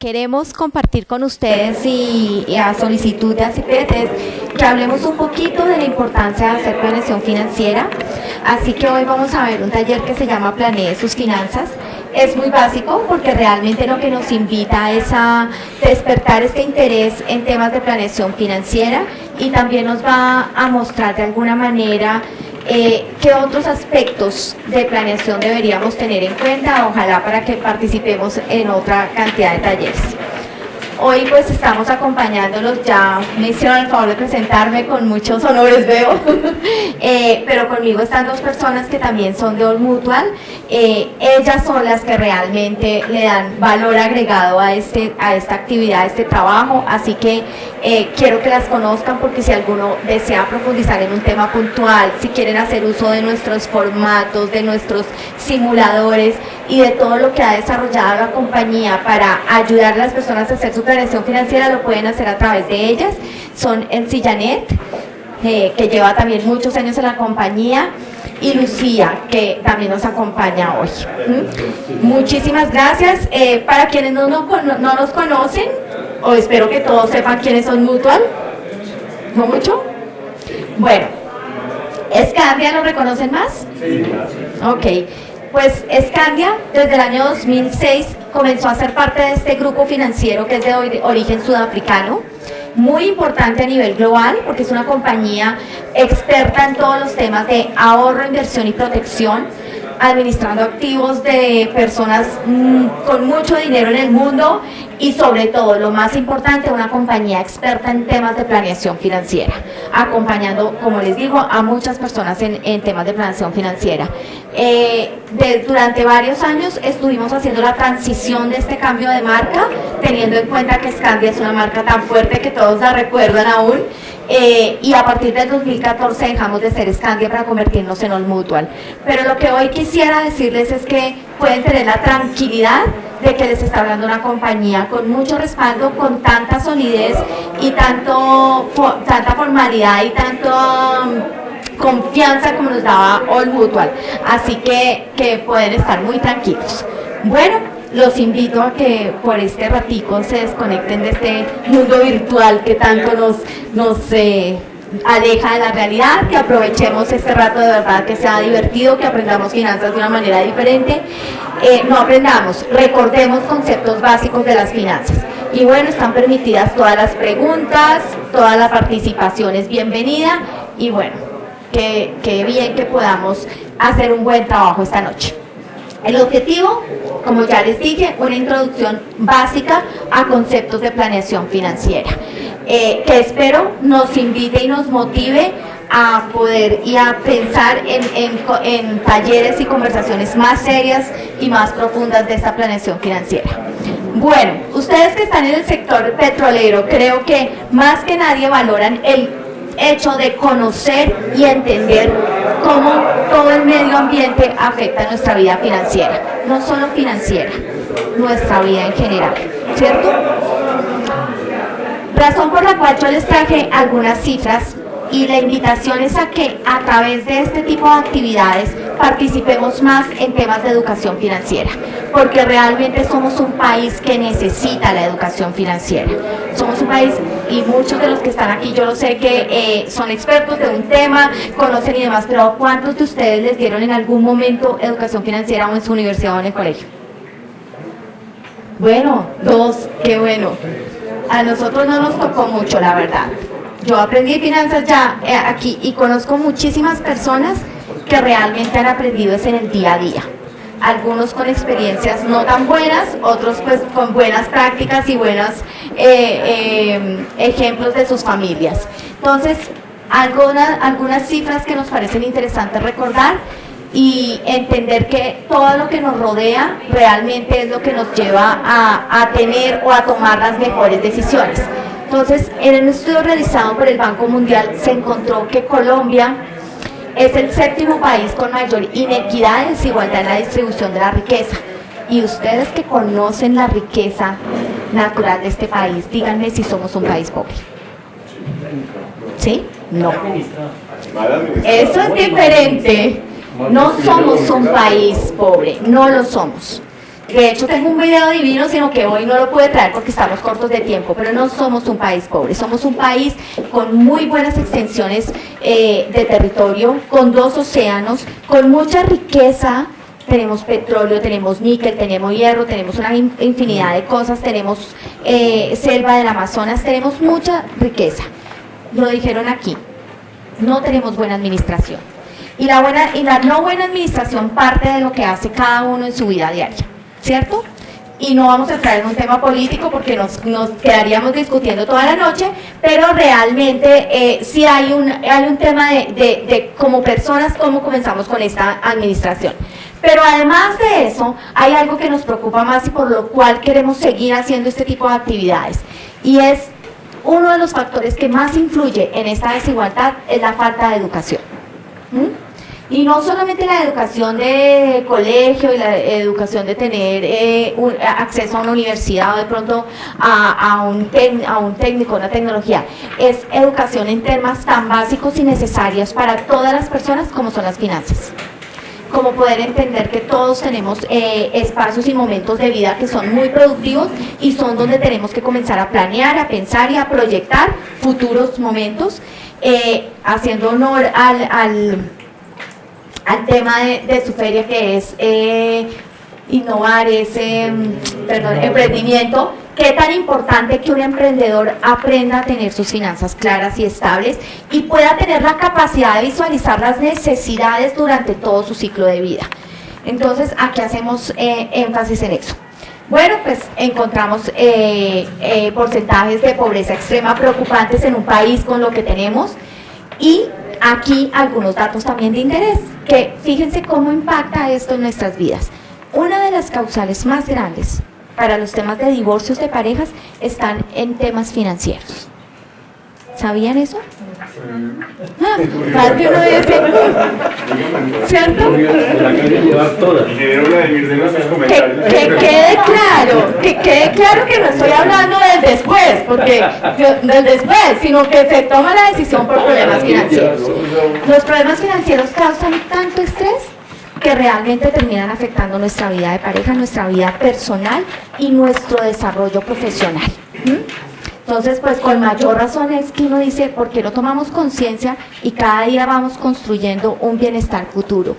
queremos compartir con ustedes y a solicitud de ACIPET que hablemos un poquito de la importancia de hacer planeación financiera. Así que hoy vamos a ver un taller que se llama Planee sus finanzas. Es muy básico porque realmente lo que nos invita es a despertar este interés en temas de planeación financiera y también nos va a mostrar de alguna manera qué otros aspectos de planeación deberíamos tener en cuenta, ojalá para que participemos en otra cantidad de talleres. Hoy pues estamos acompañándolos, ya me hicieron el favor de presentarme con muchos honores, veo, pero conmigo están dos personas que también son de Old Mutual. Ellas son las que realmente le dan valor agregado a esta actividad, a este trabajo, así que quiero que las conozcan porque si alguno desea profundizar en un tema puntual, si quieren hacer uso de nuestros formatos, de nuestros simuladores y de todo lo que ha desarrollado la compañía para ayudar a las personas a hacer su planeación financiera, lo pueden hacer a través de ellas. Son Elsie Janet, que lleva también muchos años en la compañía, y Lucía, que también nos acompaña hoy. Muchísimas gracias. Para quienes no nos conocen, o espero que todos sepan quiénes son Mutual, ¿no mucho? Bueno, ¿Scandia lo reconocen más? Sí, gracias. Ok. Pues Scandia desde el año 2006 comenzó a ser parte de este grupo financiero que es de origen sudafricano, muy importante a nivel global porque es una compañía experta en todos los temas de ahorro, inversión y protección, administrando activos de personas con mucho dinero en el mundo y sobre todo, lo más importante, una compañía experta en temas de planeación financiera, acompañando, como les digo, a muchas personas en temas de planeación financiera. Durante varios años estuvimos haciendo la transición de este cambio de marca, teniendo en cuenta que Scandia es una marca tan fuerte que todos la recuerdan aún, y a partir del 2014 dejamos de ser Scandia para convertirnos en Old Mutual. Pero lo que hoy quisiera decirles es que pueden tener la tranquilidad de que les está hablando una compañía con mucho respaldo, con tanta solidez y tanta formalidad y tanta confianza como nos daba Old Mutual. Así que pueden estar muy tranquilos. Bueno, los invito a que por este ratico se desconecten de este mundo virtual que tanto nos aleja de la realidad, que aprovechemos este rato de verdad, que sea divertido, que aprendamos finanzas de una manera diferente. No aprendamos, recordemos conceptos básicos de las finanzas. Y bueno, están permitidas todas las preguntas, toda la participación es bienvenida y bueno, qué bien que podamos hacer un buen trabajo esta noche. El objetivo, como ya les dije, una introducción básica a conceptos de planeación financiera, que espero nos invite y nos motive a poder y a pensar en talleres y conversaciones más serias y más profundas de esta planeación financiera. Bueno, ustedes que están en el sector petrolero, creo que más que nadie valoran el hecho de conocer y entender cómo todo el medio ambiente afecta nuestra vida financiera, no solo financiera, nuestra vida en general, ¿cierto? Razón por la cual yo les traje algunas cifras y la invitación es a que a través de este tipo de actividades participemos más en temas de educación financiera, porque realmente somos un país que necesita la educación financiera. Somos un país, y muchos de los que están aquí, yo lo sé que son expertos de un tema, conocen y demás, pero ¿cuántos de ustedes les dieron en algún momento educación financiera o en su universidad o en el colegio? Bueno, dos, qué bueno. A nosotros no nos tocó mucho, la verdad. Yo aprendí finanzas ya aquí y conozco muchísimas personas que realmente han aprendido eso en el día a día. Algunos con experiencias no tan buenas, otros pues con buenas prácticas y buenos ejemplos de sus familias. Entonces, algunas cifras que nos parecen interesantes recordar y entender que todo lo que nos rodea realmente es lo que nos lleva a tener o a tomar las mejores decisiones. Entonces, en un estudio realizado por el Banco Mundial se encontró que Colombia es el séptimo país con mayor inequidad y desigualdad en la distribución de la riqueza. Y ustedes que conocen la riqueza natural de este país, díganme si somos un país pobre. ¿Sí? No. Eso es diferente. No somos un país pobre, no lo somos. De hecho, tengo un video divino, sino que hoy no lo pude traer porque estamos cortos de tiempo, pero no somos un país pobre, somos un país con muy buenas extensiones de territorio, con 2 océanos, con mucha riqueza. Tenemos petróleo, tenemos níquel, tenemos hierro, tenemos una infinidad de cosas, tenemos selva del Amazonas, tenemos mucha riqueza. Lo dijeron aquí, no tenemos buena administración. Y la no buena administración parte de lo que hace cada uno en su vida diaria, ¿cierto? Y no vamos a entrar en un tema político porque nos quedaríamos discutiendo toda la noche, pero realmente sí hay un tema de como personas, cómo comenzamos con esta administración. Pero además de eso, hay algo que nos preocupa más y por lo cual queremos seguir haciendo este tipo de actividades, y es uno de los factores que más influye en esta desigualdad es la falta de educación. Y no solamente la educación de colegio y la educación de tener acceso a una universidad o de pronto a un técnico, una tecnología, es educación en temas tan básicos y necesarios para todas las personas como son las finanzas. Como poder entender que todos tenemos espacios y momentos de vida que son muy productivos y son donde tenemos que comenzar a planear, a pensar y a proyectar futuros momentos, haciendo honor al tema de su feria, que es innovar, emprendimiento. Qué tan importante que un emprendedor aprenda a tener sus finanzas claras y estables y pueda tener la capacidad de visualizar las necesidades durante todo su ciclo de vida. Entonces, aquí hacemos énfasis en eso. Bueno, pues encontramos porcentajes de pobreza extrema preocupantes en un país con lo que tenemos, y aquí algunos datos también de interés, que fíjense cómo impacta esto en nuestras vidas. Una de las causales más grandes para los temas de divorcios de parejas están en temas financieros. ¿Sabían eso? Más que uno dice, ¿cierto? Que quede claro que no estoy hablando del después, sino que se toma la decisión por problemas financieros. Los problemas financieros causan tanto estrés que realmente terminan afectando nuestra vida de pareja, nuestra vida personal y nuestro desarrollo profesional. Entonces, pues con mayor razón es que uno dice, ¿por qué no tomamos conciencia y cada día vamos construyendo un bienestar futuro?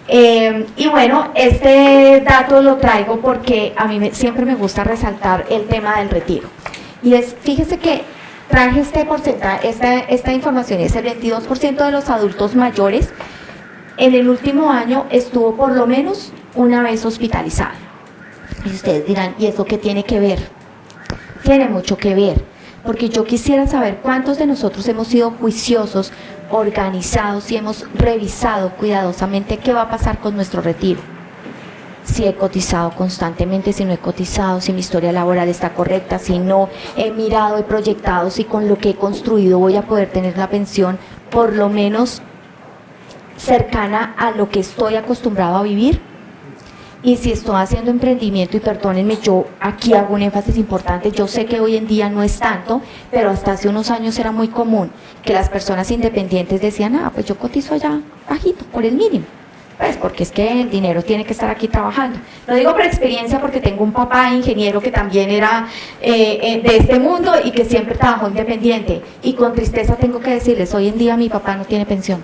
Y bueno, este dato lo traigo porque a mí siempre me gusta resaltar el tema del retiro. Y es, fíjese que traje este porcentaje, esta información, es el 22% de los adultos mayores en el último año estuvo por lo menos una vez hospitalizado. Y ustedes dirán, ¿y eso qué tiene que ver? Tiene mucho que ver, porque yo quisiera saber cuántos de nosotros hemos sido juiciosos, organizados y hemos revisado cuidadosamente qué va a pasar con nuestro retiro. Si he cotizado constantemente, si no he cotizado, si mi historia laboral está correcta, si no he mirado, he proyectado, si con lo que he construido voy a poder tener la pensión por lo menos cercana a lo que estoy acostumbrado a vivir. Y si estoy haciendo emprendimiento, y perdónenme, yo aquí hago un énfasis importante, yo sé que hoy en día no es tanto, pero hasta hace unos años era muy común que las personas independientes decían, pues yo cotizo allá bajito, por el mínimo, pues porque es que el dinero tiene que estar aquí trabajando. Lo digo por experiencia porque tengo un papá ingeniero que también era de este mundo y que siempre trabajó independiente, y con tristeza tengo que decirles, hoy en día mi papá no tiene pensión.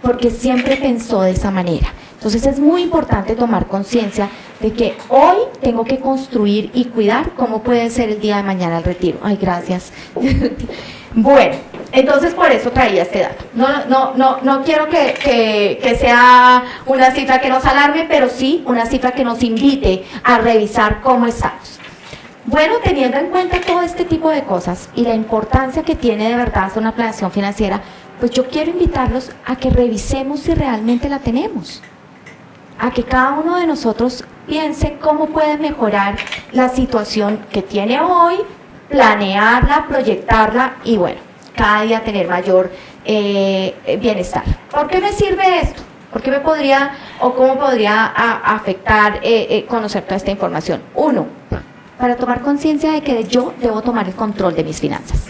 Porque siempre pensó de esa manera. Entonces es muy importante tomar conciencia de que hoy tengo que construir y cuidar cómo puede ser el día de mañana el retiro. Ay, gracias. Bueno, entonces por eso traía este dato. No quiero que sea una cifra que nos alarme, pero sí una cifra que nos invite a revisar cómo estamos. Bueno, teniendo en cuenta todo este tipo de cosas y la importancia que tiene de verdad hacer una planeación financiera, pues yo quiero invitarlos a que revisemos si realmente la tenemos, a que cada uno de nosotros piense cómo puede mejorar la situación que tiene hoy, planearla, proyectarla y bueno, cada día tener mayor bienestar. ¿Por qué me sirve esto? ¿Por qué me podría o cómo podría afectar conocer toda esta información? Uno, para tomar conciencia de que yo debo tomar el control de mis finanzas.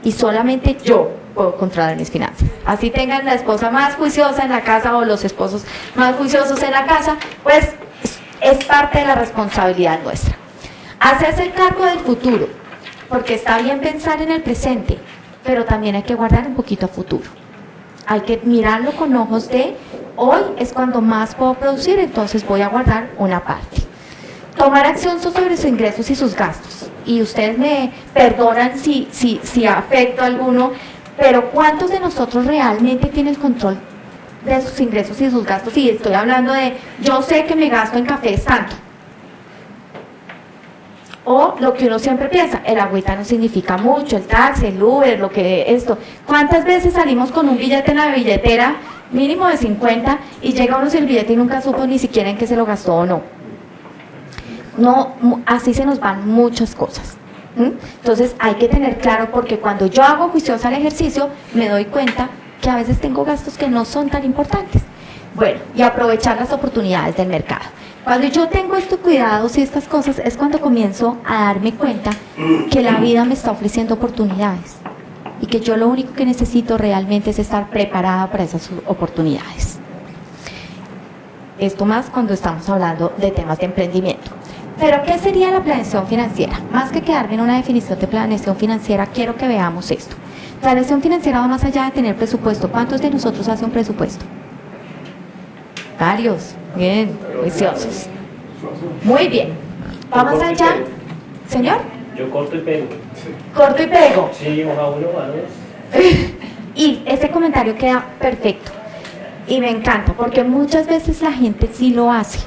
Y solamente yo puedo controlar mis finanzas. Así tengan la esposa más juiciosa en la casa o los esposos más juiciosos en la casa, pues es parte de la responsabilidad nuestra. Hacerse cargo del futuro, porque está bien pensar en el presente, pero también hay que guardar un poquito a futuro. Hay que mirarlo con ojos de, hoy es cuando más puedo producir, entonces voy a guardar una parte. Tomar acción sobre sus ingresos y sus gastos. Y ustedes me perdonan si afecto a alguno, pero ¿cuántos de nosotros realmente tienen el control de sus ingresos y de sus gastos? Y estoy hablando de, yo sé que me gasto en café es tanto. O lo que uno siempre piensa, el agüita no significa mucho, el taxi, el Uber, lo que esto. ¿Cuántas veces salimos con un billete en la billetera, mínimo de 50, y llega uno sin el billete y nunca supo ni siquiera en qué se lo gastó o no? No, así se nos van muchas cosas. Entonces hay que tener claro, porque cuando yo hago juiciosa el ejercicio, me doy cuenta que a veces tengo gastos que no son tan importantes. Bueno, y aprovechar las oportunidades del mercado. Cuando yo tengo estos cuidados y estas cosas, es cuando comienzo a darme cuenta que la vida me está ofreciendo oportunidades y que yo lo único que necesito realmente es estar preparada para esas oportunidades. Esto más cuando estamos hablando de temas de emprendimiento. Pero, ¿qué sería la planeación financiera? Más que quedarme en una definición de planeación financiera, quiero que veamos esto. Planeación financiera va más allá de tener presupuesto. ¿Cuántos de nosotros hacen un presupuesto? Varios. Bien, juiciosos. Muy bien. Vamos allá. Señor. Yo corto y pego. Corto y pego. Sí, hoja uno, hoja dos. Y ese comentario queda perfecto. Y me encanta, porque muchas veces la gente sí lo hace.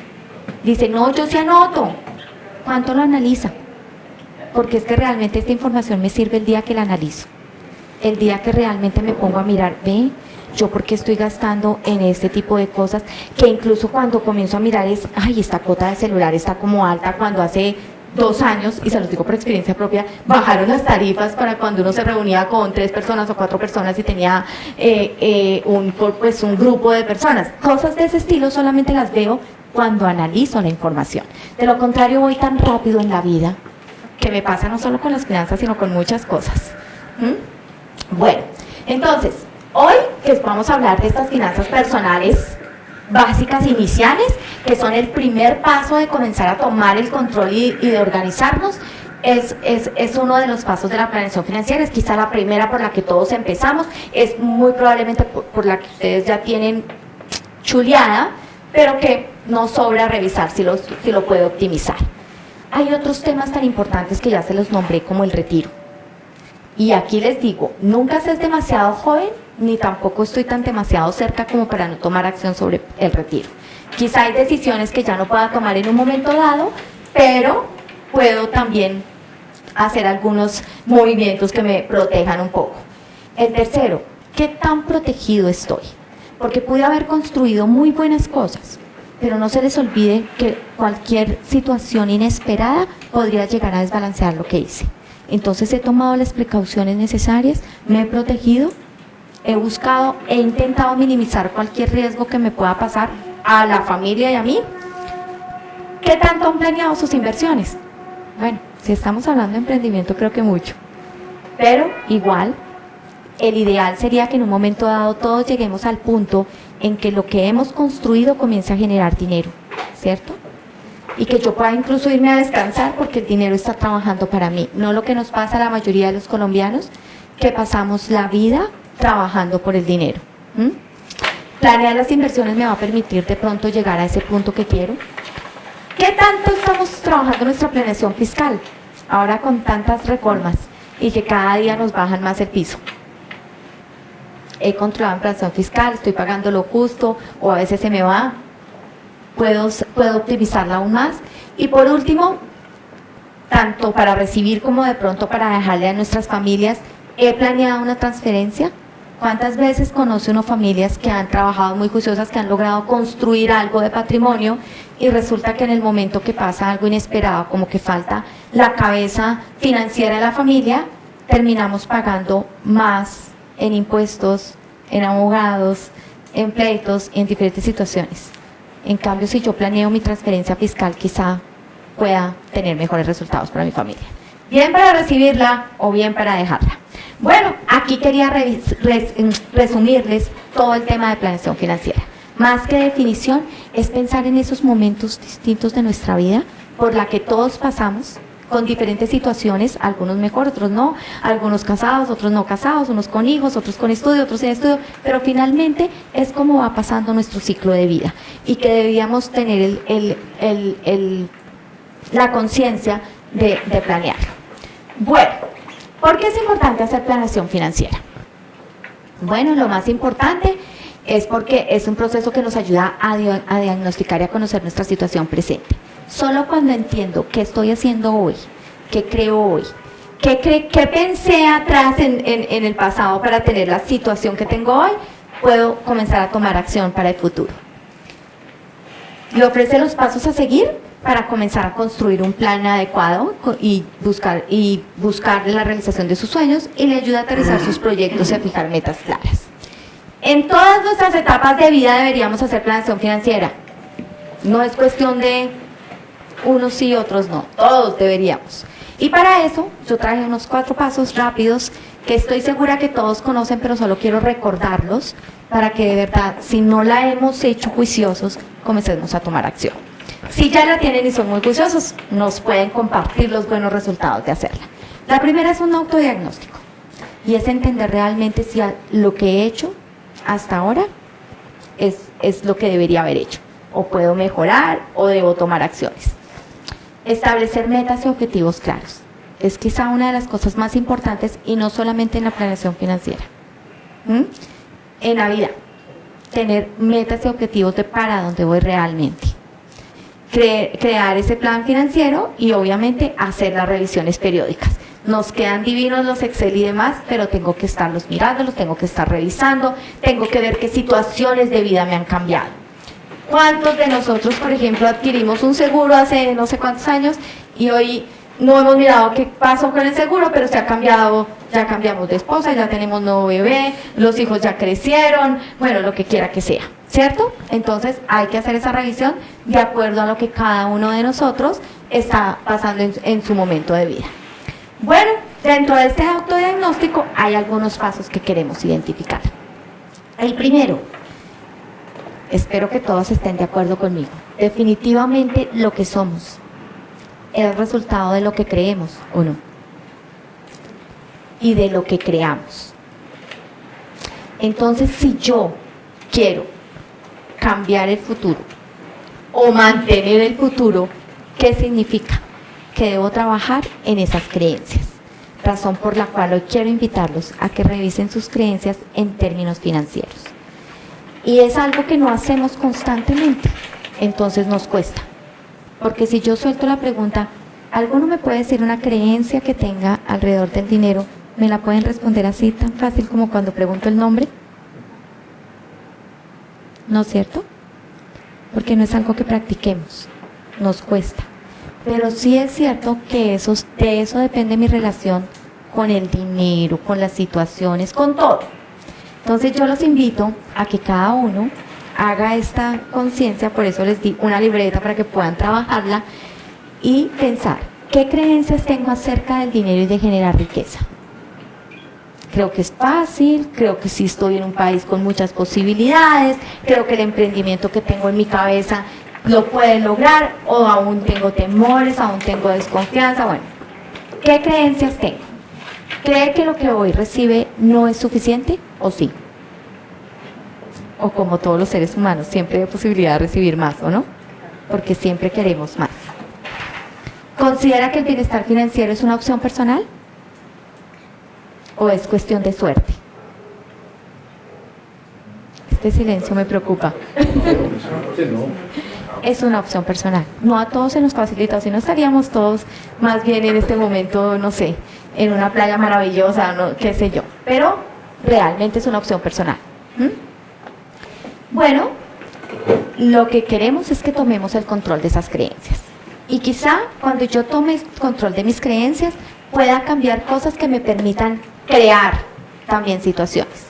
Dice, no, yo sí anoto. ¿Cuánto lo analiza? Porque es que realmente esta información me sirve el día que la analizo. El día que realmente me pongo a mirar, ve, yo por qué estoy gastando en este tipo de cosas, que incluso cuando comienzo a mirar es, ay, esta cuota de celular está como alta, cuando hace 2 años, y se los digo por experiencia propia, bajaron las tarifas para cuando uno se reunía con 3 personas o 4 personas y tenía un grupo de personas. Cosas de ese estilo solamente las veo cuando analizo la información. De lo contrario, voy tan rápido en la vida que me pasa no solo con las finanzas, sino con muchas cosas. Bueno, entonces, hoy que vamos a hablar de estas finanzas personales básicas iniciales, que son el primer paso de comenzar a tomar el control y de organizarnos, es uno de los pasos de la planeación financiera. Es quizá la primera por la que todos empezamos, es muy probablemente por la que ustedes ya tienen chuleada, pero que no sobra revisar si lo puede optimizar. Hay otros temas tan importantes que ya se los nombré, como el retiro. Y aquí les digo, nunca se es demasiado joven, ni tampoco estoy tan demasiado cerca como para no tomar acción sobre el retiro. Quizá hay decisiones que ya no pueda tomar en un momento dado, pero puedo también hacer algunos movimientos que me protejan un poco. El tercero, ¿qué tan protegido estoy? Porque pude haber construido muy buenas cosas, pero no se les olvide que cualquier situación inesperada podría llegar a desbalancear lo que hice. Entonces he tomado las precauciones necesarias, me he protegido, he buscado, he intentado minimizar cualquier riesgo que me pueda pasar a la familia y a mí. ¿Qué tanto han planeado sus inversiones? Bueno, si estamos hablando de emprendimiento, creo que mucho. Pero igual, el ideal sería que en un momento dado todos lleguemos al punto en que lo que hemos construido comience a generar dinero, ¿cierto? Y que yo pueda incluso irme a descansar porque el dinero está trabajando para mí. No lo que nos pasa a la mayoría de los colombianos, que pasamos la vida trabajando por el dinero. Planear las inversiones me va a permitir de pronto llegar a ese punto que quiero. ¿Qué tanto estamos trabajando nuestra planeación fiscal? Ahora con tantas reformas y que cada día nos bajan más el piso. He controlado mi planeación fiscal, estoy pagando lo justo o a veces se me va. Puedo optimizarla aún más. Y por último, tanto para recibir como de pronto para dejarle a nuestras familias, he planeado una transferencia. ¿Cuántas veces conoce uno familias que han trabajado muy juiciosas, que han logrado construir algo de patrimonio y resulta que en el momento que pasa algo inesperado, como que falta la cabeza financiera de la familia, terminamos pagando más en impuestos, en abogados, en pleitos y en diferentes situaciones? En cambio, si yo planeo mi transferencia fiscal, quizá pueda tener mejores resultados para mi familia. Bien para recibirla o bien para dejarla. Bueno, aquí quería resumirles todo el tema de planeación financiera. Más que definición, es pensar en esos momentos distintos de nuestra vida por la que todos pasamos, con diferentes situaciones, algunos mejor, otros no, algunos casados, otros no casados, unos con hijos, otros con estudio, otros sin estudio, pero finalmente es como va pasando nuestro ciclo de vida y que debíamos tener la conciencia de planearlo. Bueno, ¿por qué es importante hacer planeación financiera? Bueno, lo más importante es porque es un proceso que nos ayuda a diagnosticar y a conocer nuestra situación presente. Solo cuando entiendo qué estoy haciendo hoy, qué creo hoy, qué pensé atrás en el pasado para tener la situación que tengo hoy, puedo comenzar a tomar acción para el futuro. Le ofrece los pasos a seguir para comenzar a construir un plan adecuado y buscar la realización de sus sueños, y le ayuda a aterrizar sus proyectos y a fijar metas claras. En todas nuestras etapas de vida deberíamos hacer planeación financiera. No es cuestión de unos sí, otros no, todos deberíamos. Y para eso yo traje unos 4 pasos rápidos que estoy segura que todos conocen, pero solo quiero recordarlos para que de verdad, si no la hemos hecho juiciosos, comencemos a tomar acción. Si ya la tienen y son muy juiciosos, nos pueden compartir los buenos resultados de hacerla. La primera es un autodiagnóstico, y es entender realmente si lo que he hecho hasta ahora es lo que debería haber hecho, o puedo mejorar, o debo tomar acciones. Establecer metas y objetivos claros es quizá una de las cosas más importantes, y no solamente en la planeación financiera. En la vida, tener metas y objetivos de para dónde voy realmente. Crear ese plan financiero y obviamente hacer las revisiones periódicas. Nos quedan divinos los Excel y demás, pero tengo que estarlos mirando, los tengo que estar revisando, tengo que ver qué situaciones de vida me han cambiado. ¿Cuántos de nosotros, por ejemplo, adquirimos un seguro hace no sé cuántos años y hoy no hemos mirado qué pasó con el seguro, pero se ha cambiado, ya cambiamos de esposa, ya tenemos nuevo bebé, los hijos ya crecieron, bueno, lo que quiera que sea, ¿cierto? Entonces hay que hacer esa revisión de acuerdo a lo que cada uno de nosotros está pasando en su momento de vida. Bueno, dentro de este autodiagnóstico hay algunos pasos que queremos identificar. El primero, espero que todos estén de acuerdo conmigo, definitivamente lo que somos es el resultado de lo que creemos o no, y de lo que creamos. Entonces, si yo quiero cambiar el futuro o mantener el futuro, ¿qué significa? Que debo trabajar en esas creencias, razón por la cual hoy quiero invitarlos a que revisen sus creencias en términos financieros. Y es algo que no hacemos constantemente, entonces nos cuesta. Porque si yo suelto la pregunta, ¿alguno me puede decir una creencia que tenga alrededor del dinero? ¿Me la pueden responder así tan fácil como cuando pregunto el nombre? ¿No es cierto? Porque no es algo que practiquemos, nos cuesta. Pero sí es cierto que de eso depende mi relación con el dinero, con las situaciones, con todo. Entonces yo los invito a que cada uno haga esta conciencia, por eso les di una libreta para que puedan trabajarla y pensar, ¿qué creencias tengo acerca del dinero y de generar riqueza? Creo que es fácil, creo que sí estoy en un país con muchas posibilidades, creo que el emprendimiento que tengo en mi cabeza lo puede lograr, o aún tengo temores, aún tengo desconfianza. Bueno, ¿qué creencias tengo? ¿Cree que lo que hoy recibe no es suficiente o sí? O como todos los seres humanos, siempre hay posibilidad de recibir más, ¿o no? Porque siempre queremos más. ¿Considera que el bienestar financiero es una opción personal? ¿O es cuestión de suerte? Este silencio me preocupa. Es una opción personal. No a todos se nos facilita, si no estaríamos todos más bien en este momento, no sé, en una playa maravillosa, no, qué sé yo. Pero realmente es una opción personal. Bueno, lo que queremos es que tomemos el control de esas creencias. Y quizá cuando yo tome el control de mis creencias, pueda cambiar cosas que me permitan crear también situaciones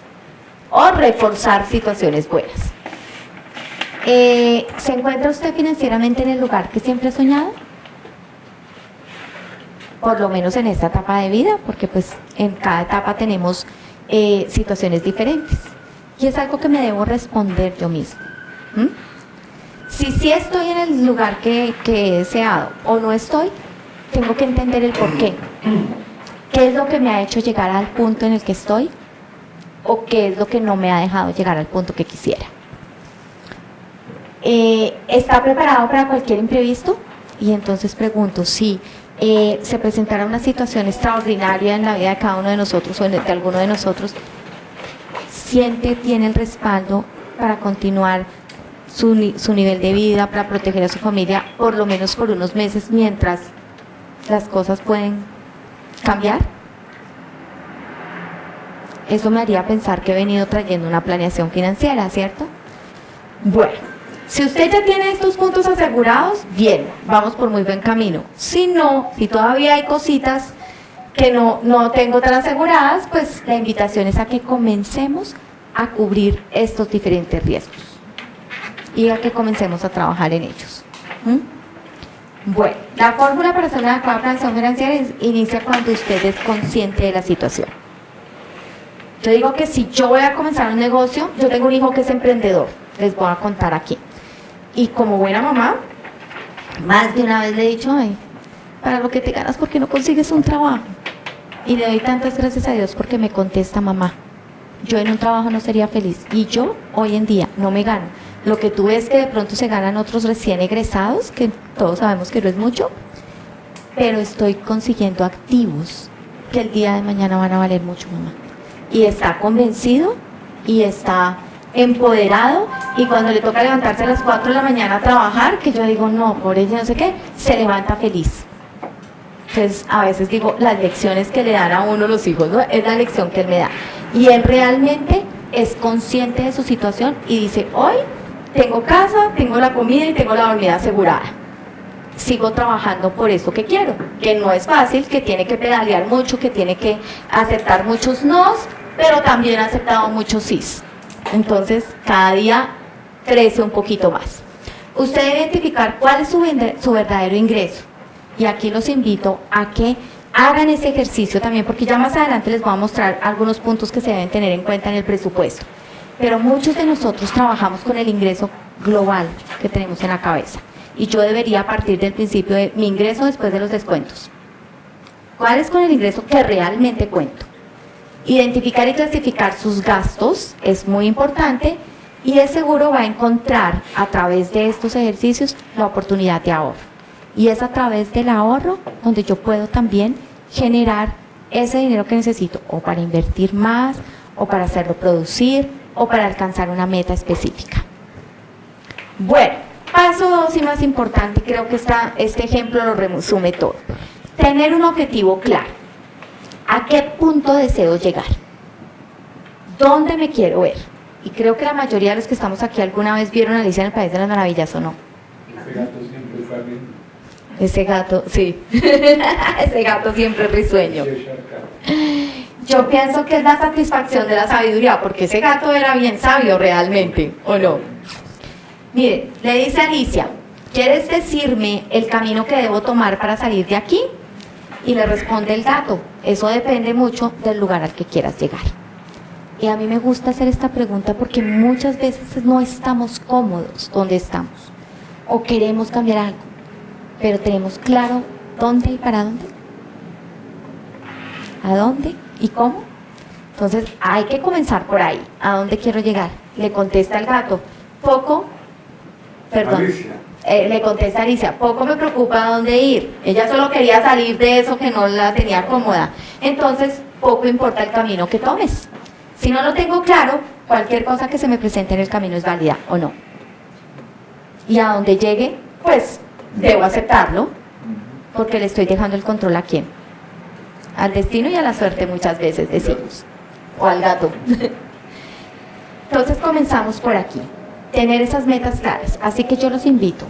o reforzar situaciones buenas. ¿Se encuentra usted financieramente en el lugar que siempre ha soñado? Por lo menos en esta etapa de vida, porque pues en cada etapa tenemos situaciones diferentes. Y es algo que me debo responder yo mismo. ¿Mm? Si sí estoy en el lugar que he deseado o no estoy, tengo que entender el por qué. ¿Qué es lo que me ha hecho llegar al punto en el que estoy? ¿O qué es lo que no me ha dejado llegar al punto que quisiera? ¿Está preparado para cualquier imprevisto? Y entonces pregunto, si se presentara una situación extraordinaria en la vida de cada uno de nosotros o de alguno de nosotros, tiene el respaldo para continuar su nivel de vida, para proteger a su familia, por lo menos por unos meses, mientras las cosas pueden cambiar. Eso me haría pensar que he venido trayendo una planeación financiera, ¿cierto? Bueno, si usted ya tiene estos puntos asegurados, bien, vamos por muy buen camino. Si no, si todavía hay cositas que no tengo tan aseguradas, pues la invitación es a que comencemos a cubrir estos diferentes riesgos y a que comencemos a trabajar en ellos. Bueno, la fórmula para hacer una adecuada planeación financiera inicia cuando usted es consciente de la situación. Yo digo que si yo voy a comenzar un negocio, yo tengo un hijo que es emprendedor, les voy a contar aquí. Y como buena mamá, más de una vez le he dicho, ay, para lo que te ganas, ¿por qué no consigues un trabajo? Y le doy tantas gracias a Dios porque me contesta, mamá, yo en un trabajo no sería feliz. Y yo hoy en día no me gano lo que tú ves que de pronto se ganan otros recién egresados, que todos sabemos que no es mucho, pero estoy consiguiendo activos que el día de mañana van a valer mucho, mamá. Y está convencido y está empoderado, y cuando le toca levantarse a las 4 de la mañana a trabajar, que yo digo, no, por ella no sé qué, se levanta feliz. Entonces, a veces digo, las lecciones que le dan a uno los hijos, ¿no? Es la lección que él me da. Y él realmente es consciente de su situación y dice, hoy tengo casa, tengo la comida y tengo la dormida asegurada. Sigo trabajando por eso que quiero, que no es fácil, que tiene que pedalear mucho, que tiene que aceptar muchos nos, pero también ha aceptado muchos sís. Entonces, cada día crece un poquito más. Usted debe identificar cuál es su verdadero ingreso. Y aquí los invito a que hagan ese ejercicio también, porque ya más adelante les voy a mostrar algunos puntos que se deben tener en cuenta en el presupuesto. Pero muchos de nosotros trabajamos con el ingreso global que tenemos en la cabeza. Y yo debería partir del principio de mi ingreso después de los descuentos. ¿Cuál es con el ingreso que realmente cuento? Identificar y clasificar sus gastos es muy importante, y de seguro va a encontrar a través de estos ejercicios la oportunidad de ahorro. Y es a través del ahorro donde yo puedo también generar ese dinero que necesito, o para invertir más, o para hacerlo producir, o para alcanzar una meta específica. Bueno, paso 2 y más importante, creo que este ejemplo lo resume todo. Tener un objetivo claro. ¿A qué punto deseo llegar? ¿Dónde me quiero ver? Y creo que la mayoría de los que estamos aquí alguna vez vieron Alicia en el País de las Maravillas, ¿o no? Ese gato siempre está bien. Ese gato, sí. Ese gato siempre es risueño. Yo pienso que es la satisfacción de la sabiduría, porque ese gato era bien sabio realmente, ¿o no? Mire, le dice Alicia, ¿quieres decirme el camino que debo tomar para salir de aquí? Y le responde el gato, eso depende mucho del lugar al que quieras llegar. Y a mí me gusta hacer esta pregunta porque muchas veces no estamos cómodos donde estamos, o queremos cambiar algo, pero tenemos claro dónde y para dónde, a dónde y cómo. Entonces hay que comenzar por ahí. ¿A dónde quiero llegar? Le contesta el gato, le contesta Alicia, poco me preocupa a dónde ir. Ella solo quería salir de eso que no la tenía cómoda. Entonces, poco importa el camino que tomes. Si no lo tengo claro, cualquier cosa que se me presente en el camino es válida o no. Y a donde llegue, pues debo aceptarlo, porque le estoy dejando el control a quién. Al destino y a la suerte, muchas veces decimos, o al gato. Entonces comenzamos por aquí, tener esas metas claras. Así que yo los invito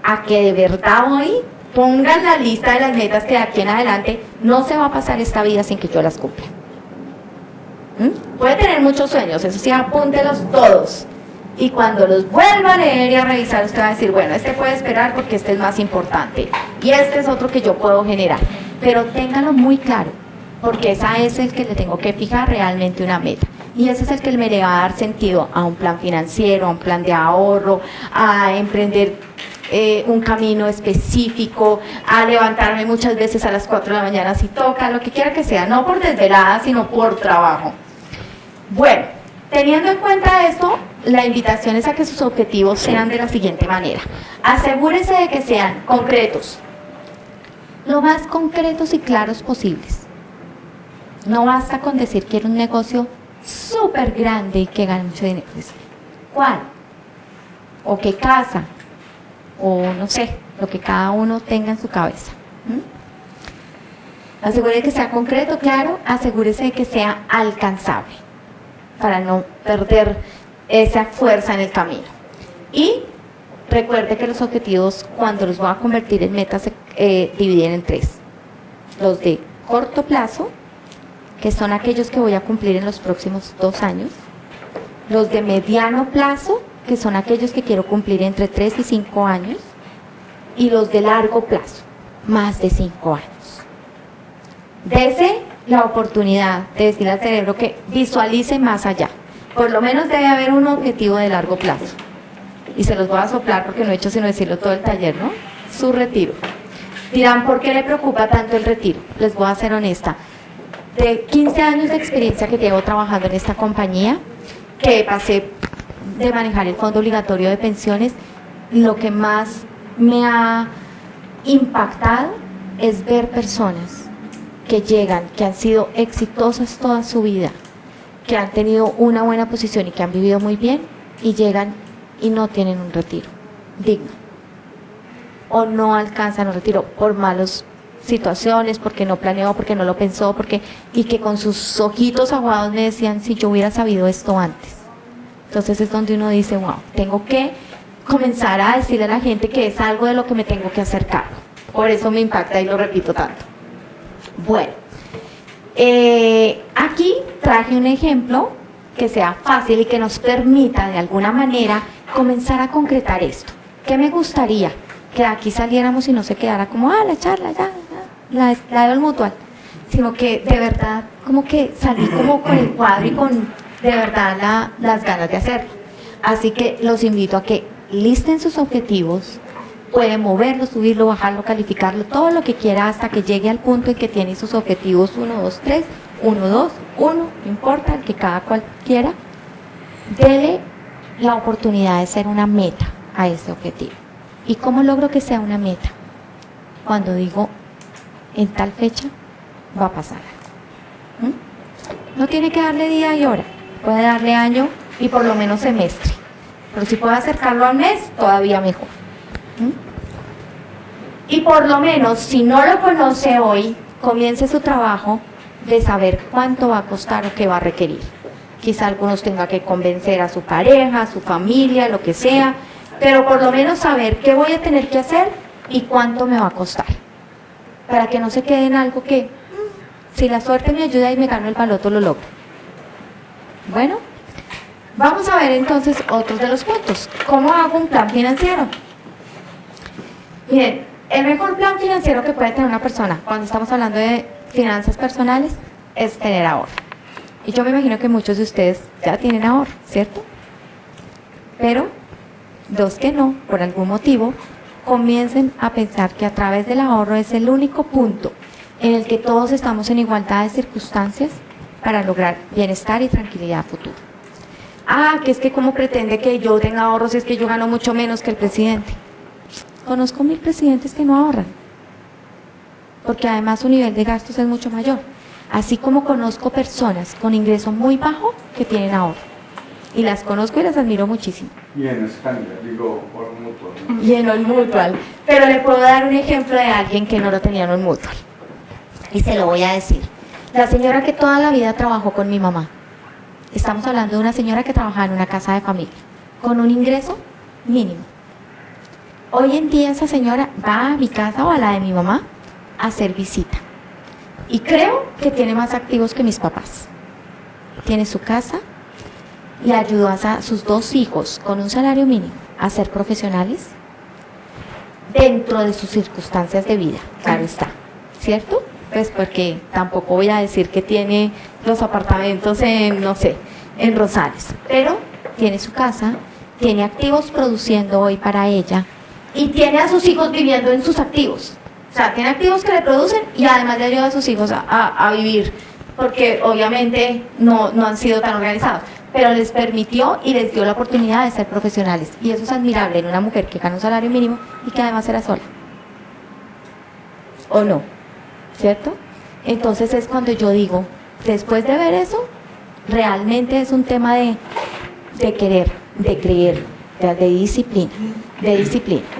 a que de verdad hoy pongan la lista de las metas que de aquí en adelante no se va a pasar esta vida sin que yo las cumpla. Puede tener muchos sueños, eso sí, apúntelos todos. Y cuando los vuelva a leer y a revisar, usted va a decir, bueno, este puede esperar porque este es más importante. Y este es otro que yo puedo generar. Pero ténganlo muy claro, porque esa es el que le tengo que fijar realmente una meta. Y ese es el que me le va a dar sentido a un plan financiero, a un plan de ahorro, a emprender un camino específico, a levantarme muchas veces a las 4 de la mañana si toca, lo que quiera que sea, no por desvelada, sino por trabajo. Bueno, teniendo en cuenta esto, la invitación es a que sus objetivos sean de la siguiente manera. Asegúrese de que sean concretos, lo más concretos y claros posibles. No basta con decir quiero un negocio súper grande y que gane mucho dinero. ¿Cuál? ¿O qué casa? O no sé, lo que cada uno tenga en su cabeza. Asegúrese de que sea concreto, claro, asegúrese de que sea alcanzable para no perder esa fuerza en el camino. Y recuerde que los objetivos, cuando los voy a convertir en metas, se dividen en 3. Los de corto plazo, que son aquellos que voy a cumplir en los próximos 2 años. Los de mediano plazo, que son aquellos que quiero cumplir entre 3 y 5 años. Y los de largo plazo, más de 5 años. Dese la oportunidad de decirle al cerebro que visualice más allá. Por lo menos debe haber un objetivo de largo plazo. Y se los voy a soplar porque no he hecho sino decirlo todo el taller, ¿no? Su retiro. Dirán, ¿por qué le preocupa tanto el retiro? Les voy a ser honesta. De 15 años de experiencia que llevo trabajando en esta compañía, que pasé de manejar el fondo obligatorio de pensiones, lo que más me ha impactado es ver personas que llegan, que han sido exitosas toda su vida, que han tenido una buena posición y que han vivido muy bien, y llegan y no tienen un retiro digno, o no alcanzan un retiro por malas situaciones, porque no planeó, porque no lo pensó, y que con sus ojitos aguados me decían, si yo hubiera sabido esto antes. Entonces es donde uno dice, wow, tengo que comenzar a decirle a la gente que es algo de lo que me tengo que hacer cargo. Por eso me impacta y lo repito tanto. Bueno, aquí traje un ejemplo que sea fácil y que nos permita de alguna manera comenzar a concretar esto. ¿Qué me gustaría? Que aquí saliéramos y no se quedara como, la charla, ya, la del mutual, sino que de verdad como que salí como con el cuadro y con de verdad las ganas de hacerlo. Así que los invito a que listen sus objetivos, pueden moverlo, subirlo, bajarlo, calificarlo, todo lo que quiera hasta que llegue al punto en que tiene sus objetivos 1, 2, 3, 1, 2, 1, no importa, el que cada cual quiera. Dele la oportunidad de ser una meta a ese objetivo. ¿Y cómo logro que sea una meta? Cuando digo, en tal fecha va a pasar algo. No tiene que darle día y hora, puede darle año y por lo menos semestre. Pero si puede acercarlo al mes, todavía mejor. Y por lo menos, si no lo conoce hoy, comience su trabajo de saber cuánto va a costar o qué va a requerir. Quizá algunos tenga que convencer a su pareja, a su familia, lo que sea, pero por lo menos saber qué voy a tener que hacer y cuánto me va a costar. Para que no se quede en algo que, si la suerte me ayuda y me gano el baloto, lo logro. Bueno, vamos a ver entonces otros de los puntos. ¿Cómo hago un plan financiero? Miren, el mejor plan financiero que puede tener una persona cuando estamos hablando de finanzas personales es tener ahorro. Y yo me imagino que muchos de ustedes ya tienen ahorro, ¿cierto? Pero los que no, por algún motivo, comiencen a pensar que a través del ahorro es el único punto en el que todos estamos en igualdad de circunstancias para lograr bienestar y tranquilidad futuro. Que es que cómo pretende que yo tenga ahorros si es que yo gano mucho menos que el presidente. Conozco 1000 presidentes que no ahorran, porque además su nivel de gastos es mucho mayor. Así como conozco personas con ingreso muy bajo que tienen ahorro. Y las conozco y las admiro muchísimo. Y en España, digo, por mutuo, ¿no? Y en un mutual. Pero le puedo dar un ejemplo de alguien que no lo tenía en un mutual. Y se lo voy a decir. La señora que toda la vida trabajó con mi mamá. Estamos hablando de una señora que trabajaba en una casa de familia, con un ingreso mínimo. Hoy en día esa señora va a mi casa o a la de mi mamá a hacer visita. Y creo que tiene más activos que mis papás. Tiene su casa, le ayudó a sus 2 hijos con un salario mínimo a ser profesionales dentro de sus circunstancias de vida, claro está, ¿cierto? Pues porque tampoco voy a decir que tiene los apartamentos en, no sé, en Rosales, pero tiene su casa, tiene activos produciendo hoy para ella y tiene a sus hijos viviendo en sus activos. O sea, tiene activos que le producen y además le ayuda a sus hijos a vivir, porque obviamente no han sido tan organizados, pero les permitió y les dio la oportunidad de ser profesionales. Y eso es admirable en una mujer que gana un salario mínimo y que además era sola. ¿O no? ¿Cierto? Entonces es cuando yo digo, después de ver eso, realmente es un tema de querer, de creer, de disciplina,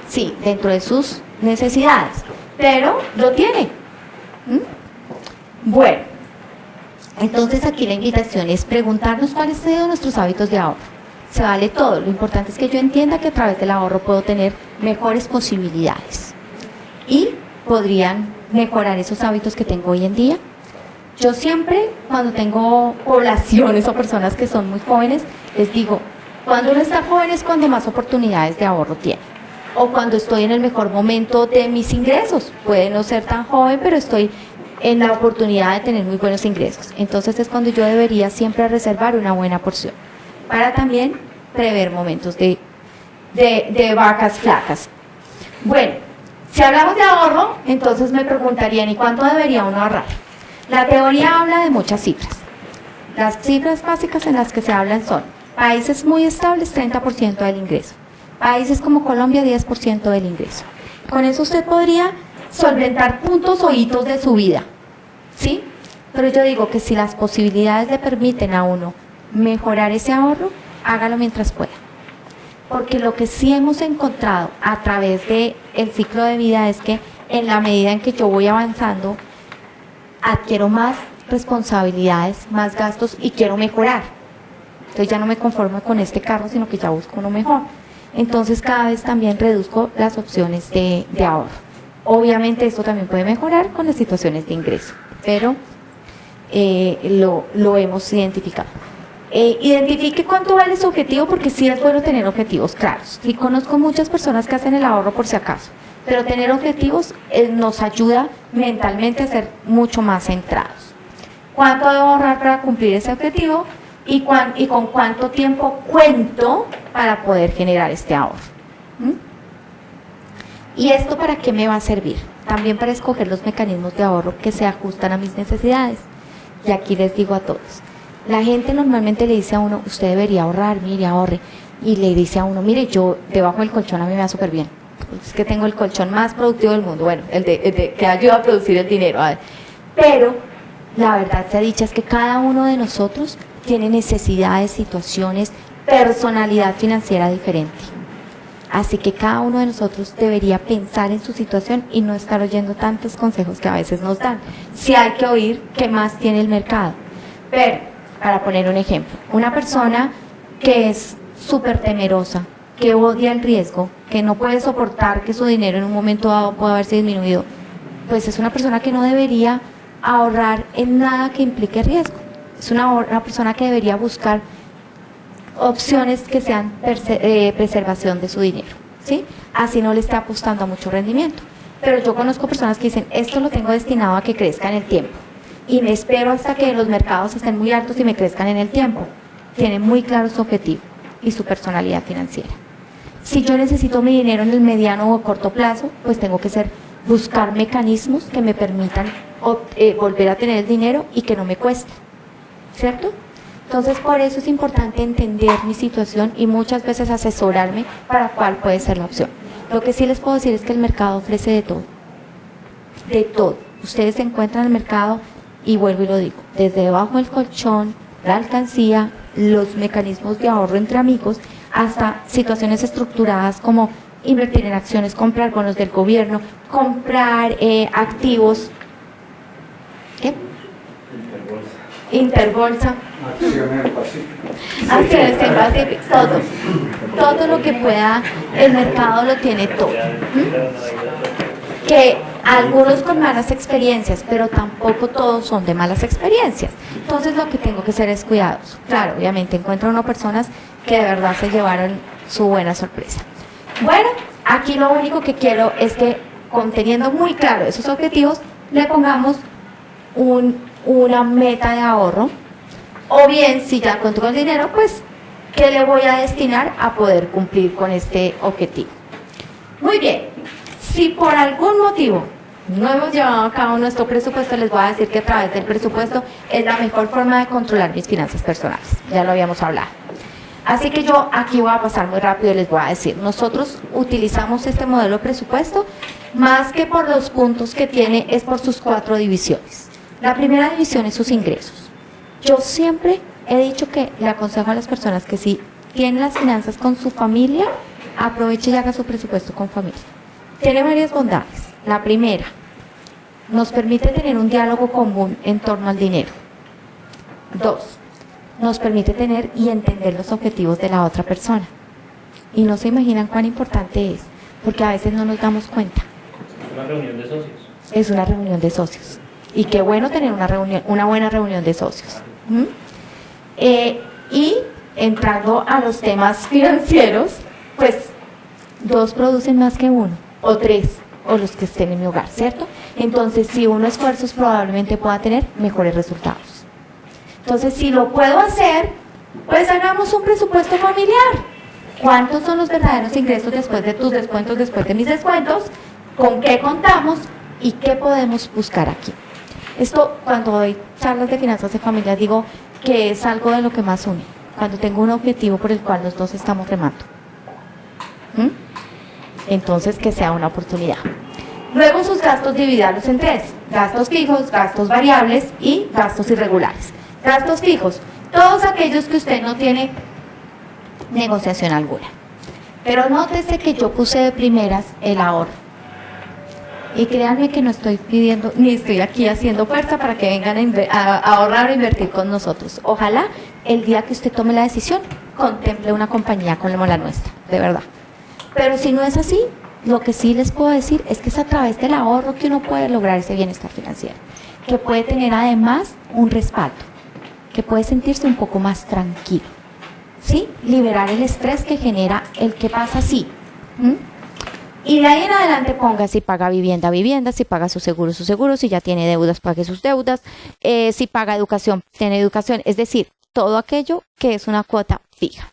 sí, dentro de sus necesidades, pero lo tiene. Bueno, entonces aquí la invitación es preguntarnos cuáles han sido nuestros hábitos de ahorro. Se vale todo, lo importante es que yo entienda que a través del ahorro puedo tener mejores posibilidades y podrían mejorar esos hábitos que tengo hoy en día. Yo siempre, cuando tengo poblaciones o personas que son muy jóvenes, les digo, cuando uno está joven es cuando más oportunidades de ahorro tiene, o cuando estoy en el mejor momento de mis ingresos. Puede no ser tan joven, pero estoy en la oportunidad de tener muy buenos ingresos. Entonces es cuando yo debería siempre reservar una buena porción, para también prever momentos de vacas flacas. Bueno, si hablamos de ahorro, entonces me preguntarían, ¿y cuánto debería uno ahorrar? La teoría habla de muchas cifras. Las cifras básicas en las que se hablan son países muy estables, 30% del ingreso. Países como Colombia, 10% del ingreso. Con eso usted podría solventar puntos o hitos de su vida, ¿sí? Pero yo digo que si las posibilidades le permiten a uno mejorar ese ahorro, hágalo mientras pueda. Porque lo que sí hemos encontrado a través del ciclo de vida es que en la medida en que yo voy avanzando, adquiero más responsabilidades, más gastos y quiero mejorar. Entonces ya no me conformo con este carro, sino que ya busco uno mejor. Entonces cada vez también reduzco las opciones de ahorro. Obviamente esto también puede mejorar con las situaciones de ingreso, pero lo hemos identificado. Identifique cuánto vale su objetivo, porque sí es bueno tener objetivos claros. Y conozco muchas personas que hacen el ahorro por si acaso, pero tener objetivos nos ayuda mentalmente a ser mucho más centrados. ¿Cuánto debo ahorrar para cumplir ese objetivo? Y con cuánto tiempo cuento para poder generar este ahorro. ¿Y esto para qué me va a servir? También para escoger los mecanismos de ahorro que se ajustan a mis necesidades. Y aquí les digo a todos, la gente normalmente le dice a uno, usted debería ahorrar, mire, ahorre. Y le dice a uno, mire, yo debajo del colchón a mí me va súper bien. Es que tengo el colchón más productivo del mundo, bueno, el de que ayuda a producir el dinero. Pero la verdad sea dicha es que cada uno de nosotros tiene necesidades, situaciones, personalidad financiera diferente. Así que cada uno de nosotros debería pensar en su situación y no estar oyendo tantos consejos que a veces nos dan. Si hay que oír qué más tiene el mercado. Pero, para poner un ejemplo, una persona que es súper temerosa, que odia el riesgo, que no puede soportar que su dinero en un momento dado pueda haberse disminuido, pues es una persona que no debería ahorrar en nada que implique riesgo. Es una persona que debería buscar opciones que sean preservación de su dinero, ¿sí? Así no le está apostando a mucho rendimiento. Pero yo conozco personas que dicen, esto lo tengo destinado a que crezca en el tiempo y me espero hasta que los mercados estén muy altos y me crezcan en el tiempo. Tienen muy claro su objetivo y su personalidad financiera. Si yo necesito mi dinero en el mediano o corto plazo, pues tengo que buscar mecanismos que me permitan volver a tener el dinero y que no me cueste, ¿cierto? Entonces por eso es importante entender mi situación y muchas veces asesorarme para cuál puede ser la opción. Lo que sí les puedo decir es que el mercado ofrece de todo, de todo. Ustedes se encuentran en el mercado y vuelvo y lo digo, desde debajo del colchón, la alcancía, los mecanismos de ahorro entre amigos, hasta situaciones estructuradas como invertir en acciones, comprar bonos del gobierno, comprar activos, ¿qué? Interbolsa, Acciones del Pacífico. acciones del Pacífico, todo lo que pueda, el mercado lo tiene todo. Que algunos con malas experiencias, pero tampoco todos son de malas experiencias. Entonces lo que tengo que hacer es cuidadoso. Claro, obviamente encuentro unas personas que de verdad se llevaron su buena sorpresa. Bueno, aquí lo único que quiero es que, teniendo muy claro esos objetivos, le pongamos una meta de ahorro O bien, si ya cuento con el dinero, pues, ¿qué le voy a destinar a poder cumplir con este objetivo? Muy bien, si por algún motivo no hemos llevado a cabo nuestro presupuesto, les voy a decir que a través del presupuesto es la mejor forma de controlar mis finanzas personales. Ya lo habíamos hablado. Así que yo aquí voy a pasar muy rápido y les voy a decir, nosotros utilizamos este modelo de presupuesto más que por los puntos que tiene, es por sus 4 divisiones. La primera división es sus ingresos. Yo siempre he dicho que le aconsejo a las personas que si tienen las finanzas con su familia, aproveche y haga su presupuesto con familia. Tiene varias bondades. La primera, nos permite tener un diálogo común en torno al dinero. 2, nos permite tener y entender los objetivos de la otra persona. Y no se imaginan cuán importante es, porque a veces no nos damos cuenta. Es una reunión de socios. Es una reunión de socios. Y qué bueno tener una buena reunión de socios. Y entrando a los temas financieros, pues 2 producen más que 1, o 3, o los que estén en mi hogar, ¿cierto? Entonces, si uno esfuerzos probablemente pueda tener mejores resultados. Entonces, si lo puedo hacer, pues hagamos un presupuesto familiar. ¿Cuántos son los verdaderos ingresos después de tus descuentos, después de mis descuentos? ¿Con qué contamos? ¿Y qué podemos buscar aquí? Esto, cuando doy charlas de finanzas de familia, digo que es algo de lo que más une. Cuando tengo un objetivo por el cual los dos estamos remando. Entonces, que sea una oportunidad. Luego, sus gastos divídalos en 3. Gastos fijos, gastos variables y gastos irregulares. Gastos fijos, todos aquellos que usted no tiene negociación alguna. Pero nótese que yo puse de primeras el ahorro. Y créanme que no estoy pidiendo, ni estoy aquí haciendo fuerza para que vengan a ahorrar o invertir con nosotros. Ojalá el día que usted tome la decisión, contemple una compañía como la nuestra, de verdad. Pero si no es así, lo que sí les puedo decir es que es a través del ahorro que uno puede lograr ese bienestar financiero. Que puede tener además un respaldo. Que puede sentirse un poco más tranquilo. ¿Sí? Liberar el estrés que genera el que pasa así. Y de ahí en adelante ponga si paga vivienda, si paga su seguro, si ya tiene deudas, pague sus deudas, si paga educación, tiene educación, es decir, todo aquello que es una cuota fija.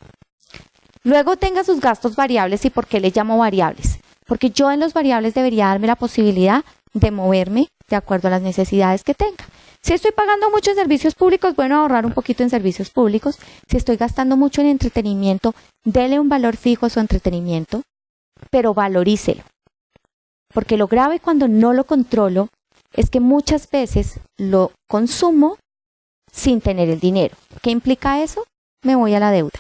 Luego tenga sus gastos variables. ¿Y por qué les llamo variables? Porque yo en los variables debería darme la posibilidad de moverme de acuerdo a las necesidades que tenga. Si estoy pagando mucho en servicios públicos, bueno, ahorrar un poquito en servicios públicos. Si estoy gastando mucho en entretenimiento, dele un valor fijo a su entretenimiento, pero valorícelo. Porque lo grave cuando no lo controlo es que muchas veces lo consumo sin tener el dinero. ¿Qué implica eso? Me voy a la deuda.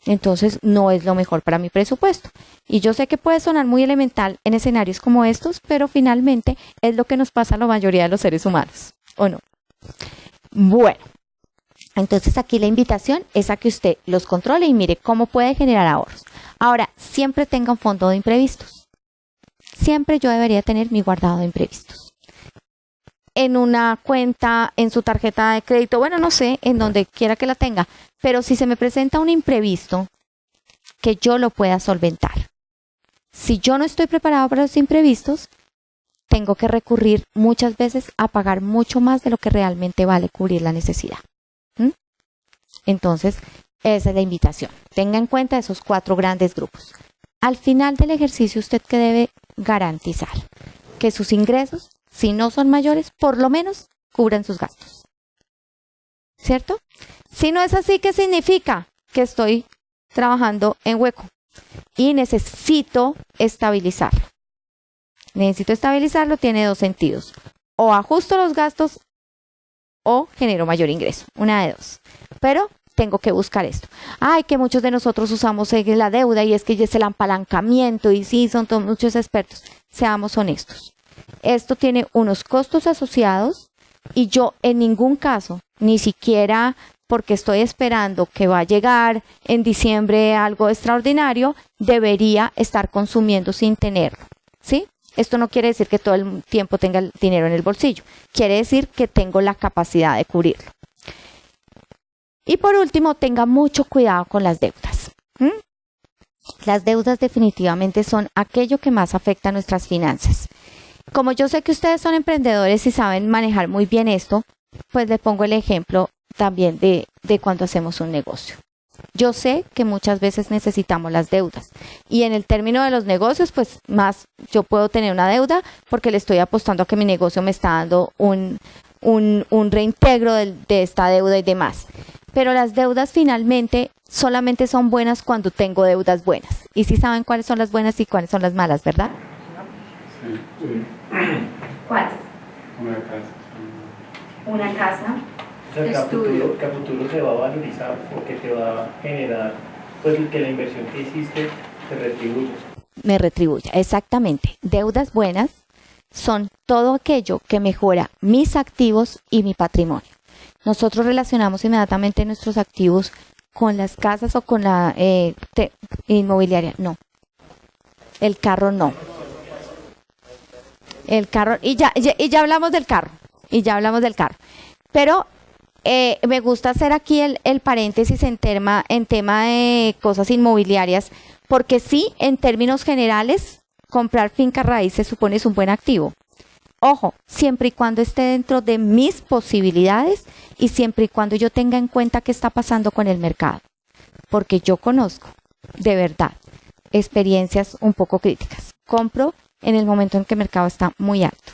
Entonces no es lo mejor para mi presupuesto. Y yo sé que puede sonar muy elemental en escenarios como estos, pero finalmente es lo que nos pasa a la mayoría de los seres humanos, ¿o no? Bueno, entonces aquí la invitación es a que usted los controle y mire cómo puede generar ahorros. Ahora, siempre tenga un fondo de imprevistos. Siempre yo debería tener mi guardado de imprevistos. En una cuenta, en su tarjeta de crédito, bueno, no sé, en donde quiera que la tenga. Pero si se me presenta un imprevisto, que yo lo pueda solventar. Si yo no estoy preparado para los imprevistos, tengo que recurrir muchas veces a pagar mucho más de lo que realmente vale cubrir la necesidad. Entonces, esa es la invitación. Tenga en cuenta esos 4 grandes grupos. Al final del ejercicio, usted que debe garantizar que sus ingresos, si no son mayores, por lo menos cubran sus gastos. ¿Cierto? Si no es así, ¿qué significa? Que estoy trabajando en hueco y necesito estabilizarlo. Necesito estabilizarlo, tiene 2 sentidos. O ajusto los gastos o genero mayor ingreso. Una de 2. Pero tengo que buscar esto. Ay, que muchos de nosotros usamos la deuda y es que es el apalancamiento y sí, son muchos expertos. Seamos honestos. Esto tiene unos costos asociados y yo en ningún caso, ni siquiera porque estoy esperando que va a llegar en diciembre algo extraordinario, debería estar consumiendo sin tenerlo, ¿sí? Esto no quiere decir que todo el tiempo tenga el dinero en el bolsillo, quiere decir que tengo la capacidad de cubrirlo. Y por último, tenga mucho cuidado con las deudas. Las deudas definitivamente son aquello que más afecta a nuestras finanzas. Como yo sé que ustedes son emprendedores y saben manejar muy bien esto, pues le pongo el ejemplo también de cuando hacemos un negocio. Yo sé que muchas veces necesitamos las deudas y en el término de los negocios, pues más yo puedo tener una deuda porque le estoy apostando a que mi negocio me está dando un reintegro de esta deuda y demás. Pero las deudas finalmente solamente son buenas cuando tengo deudas buenas. Y sí saben cuáles son las buenas y cuáles son las malas, ¿verdad? Sí. ¿Cuáles? Una casa. Una casa. O sea, que a futuro se va a valorizar porque te va a generar pues que la inversión que hiciste te retribuya. Me retribuya, exactamente. Deudas buenas son todo aquello que mejora mis activos y mi patrimonio. Nosotros relacionamos inmediatamente nuestros activos con las casas o con la inmobiliaria. No. El carro no. El carro, y ya hablamos del carro. Pero me gusta hacer aquí el paréntesis en tema de cosas inmobiliarias, porque sí, en términos generales, comprar finca raíz se supone es un buen activo. Ojo, siempre y cuando esté dentro de mis posibilidades y siempre y cuando yo tenga en cuenta qué está pasando con el mercado. Porque yo conozco, de verdad, experiencias un poco críticas. Compro en el momento en que el mercado está muy alto.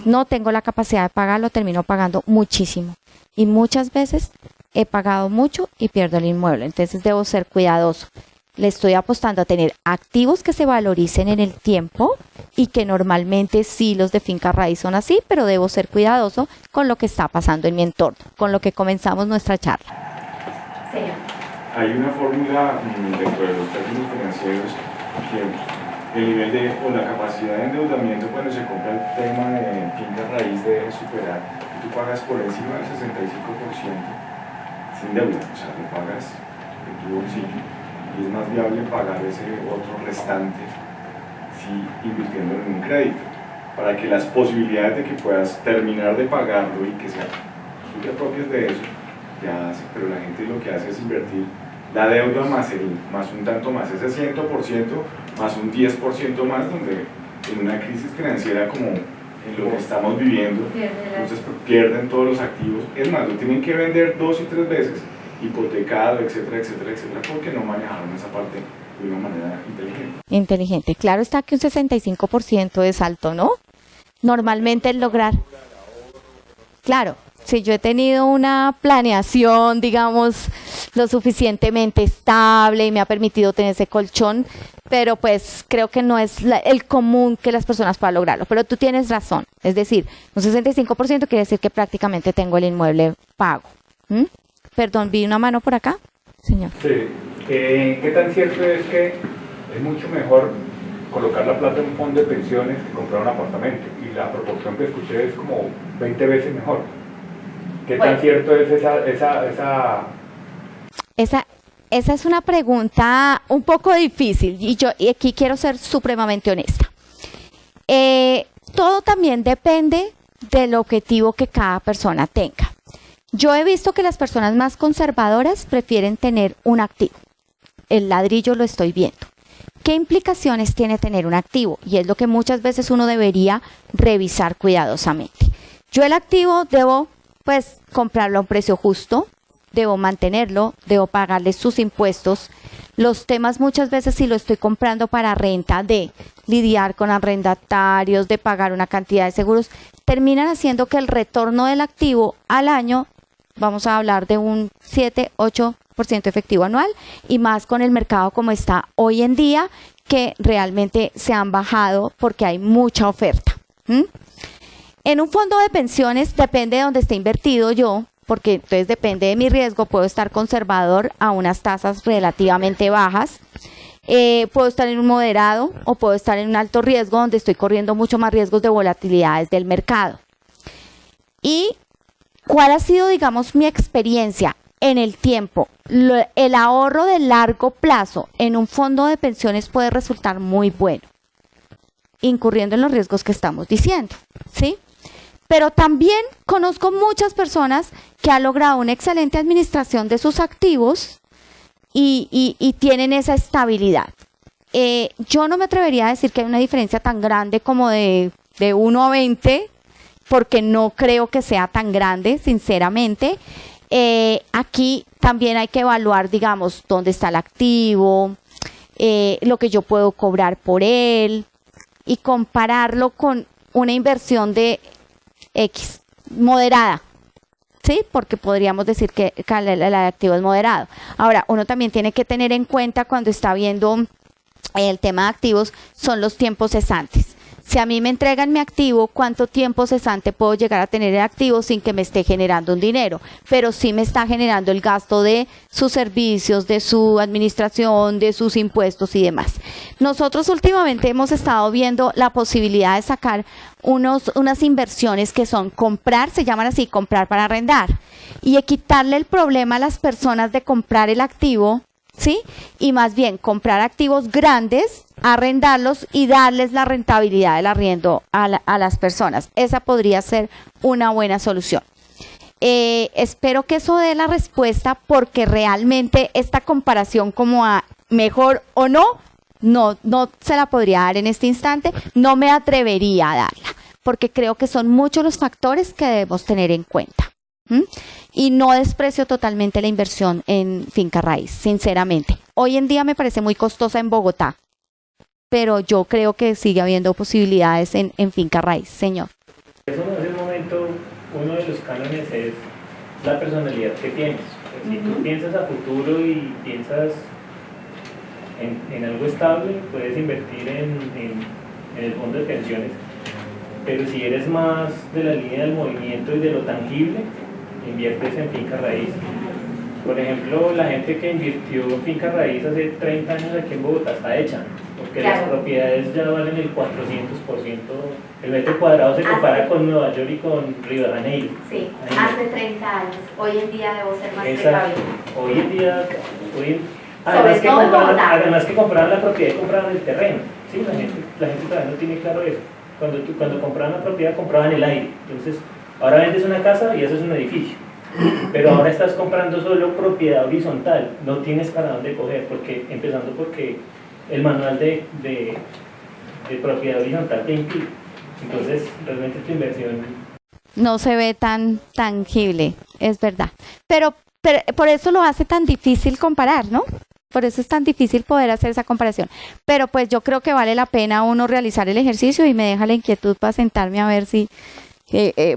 No tengo la capacidad de pagarlo, termino pagando muchísimo. Y muchas veces he pagado mucho y pierdo el inmueble. Entonces debo ser cuidadoso. Le estoy apostando a tener activos que se valoricen en el tiempo y que normalmente sí los de finca raíz son así, pero debo ser cuidadoso con lo que está pasando en mi entorno, con lo que comenzamos nuestra charla. Sí. Hay una fórmula dentro de los términos financieros que el nivel de o la capacidad de endeudamiento cuando se compra el tema de finca raíz debe superar. Tú pagas por encima del 65% sin deuda, o sea, lo pagas en tu bolsillo. Y es más viable pagar ese otro restante si invirtiéndolo en un crédito, para que las posibilidades de que puedas terminar de pagarlo y que sea tú te apropies de eso, ya hace, pero la gente lo que hace es invertir la deuda más un tanto más, ese 100% más un 10% más, donde en una crisis financiera como en lo que estamos viviendo, entonces pierden todos los activos, es más, lo tienen que vender 2 y 3 veces, hipotecado, etcétera, etcétera, etcétera, porque no manejaron esa parte de una manera inteligente. Claro está que un 65% es alto, ¿no? Normalmente el lograr. Claro, si yo he tenido una planeación, digamos, lo suficientemente estable y me ha permitido tener ese colchón, pero pues creo que no es el común que las personas puedan lograrlo. Pero tú tienes razón, es decir, un 65% quiere decir que prácticamente tengo el inmueble pago. Perdón, vi una mano por acá, señor. Sí, ¿qué tan cierto es que es mucho mejor colocar la plata en un fondo de pensiones que comprar un apartamento? Y la proporción que escuché es como 20 veces mejor. ¿Qué tan cierto es esa es una pregunta un poco difícil y aquí quiero ser supremamente honesta. Todo también depende del objetivo que cada persona tenga. Yo he visto que las personas más conservadoras prefieren tener un activo. El ladrillo lo estoy viendo. ¿Qué implicaciones tiene tener un activo? Y es lo que muchas veces uno debería revisar cuidadosamente. Yo el activo debo, pues, comprarlo a un precio justo, debo mantenerlo, debo pagarle sus impuestos. Los temas muchas veces si lo estoy comprando para renta, de lidiar con arrendatarios, de pagar una cantidad de seguros, terminan haciendo que el retorno del activo al año, vamos a hablar de un 7-8% efectivo anual, y más con el mercado como está hoy en día, que realmente se han bajado porque hay mucha oferta. En un fondo de pensiones depende de dónde esté invertido yo, porque entonces depende de mi riesgo, puedo estar conservador a unas tasas relativamente bajas, puedo estar en un moderado o puedo estar en un alto riesgo donde estoy corriendo mucho más riesgos de volatilidades del mercado. ¿Y cuál ha sido, digamos, mi experiencia en el tiempo? El ahorro de largo plazo en un fondo de pensiones puede resultar muy bueno, incurriendo en los riesgos que estamos diciendo, ¿sí? Pero también conozco muchas personas que han logrado una excelente administración de sus activos y tienen esa estabilidad. Yo no me atrevería a decir que hay una diferencia tan grande como de 1 a 20, porque no creo que sea tan grande, sinceramente. Aquí también hay que evaluar, digamos, dónde está el activo, lo que yo puedo cobrar por él y compararlo con una inversión de X, moderada, ¿sí? Porque podríamos decir que el activo es moderado. Ahora, uno también tiene que tener en cuenta cuando está viendo el tema de activos, son los tiempos cesantes. Si a mí me entregan mi activo, ¿cuánto tiempo cesante puedo llegar a tener el activo sin que me esté generando un dinero? Pero sí me está generando el gasto de sus servicios, de su administración, de sus impuestos y demás. Nosotros últimamente hemos estado viendo la posibilidad de sacar unas inversiones que son comprar, se llaman así, comprar para arrendar, y quitarle el problema a las personas de comprar el activo, ¿sí? Y más bien comprar activos grandes, arrendarlos y darles la rentabilidad del arriendo a las personas. Esa podría ser una buena solución. Espero que eso dé la respuesta, porque realmente esta comparación como a mejor o no se la podría dar en este instante, no me atrevería a darla, porque creo que son muchos los factores que debemos tener en cuenta. Y no desprecio totalmente la inversión en finca raíz, sinceramente. Hoy en día me parece muy costosa en Bogotá, pero yo creo que sigue habiendo posibilidades en finca raíz, señor. Eso en ese momento, uno de los cánones es la personalidad que tienes. Pues, si tú piensas a futuro y piensas en algo estable, puedes invertir en el fondo de pensiones, pero si eres más de la línea del movimiento y de lo tangible, inviertes en finca raíz. Por ejemplo, la gente que invirtió en finca raíz hace 30 años aquí en Bogotá está hecha, porque claro, las propiedades ya valen el 400%. El metro cuadrado se compara con Nueva York y con Río de Janeiro. Sí, hace 30 años. Hoy en día debo ser más precavido. Hoy en día, además que compraban la propiedad y compraban el terreno. ¿Sí? La gente todavía no tiene claro eso. Cuando compraban la propiedad, compraban el aire. Entonces, ahora vendes una casa y haces un edificio, pero ahora estás comprando solo propiedad horizontal, no tienes para dónde coger, empezando porque el manual de propiedad horizontal te impide. Entonces, realmente tu inversión no se ve tan tangible, es verdad. Pero por eso lo hace tan difícil comparar, ¿no? Por eso es tan difícil poder hacer esa comparación. Pero pues yo creo que vale la pena uno realizar el ejercicio, y me deja la inquietud para sentarme a ver si...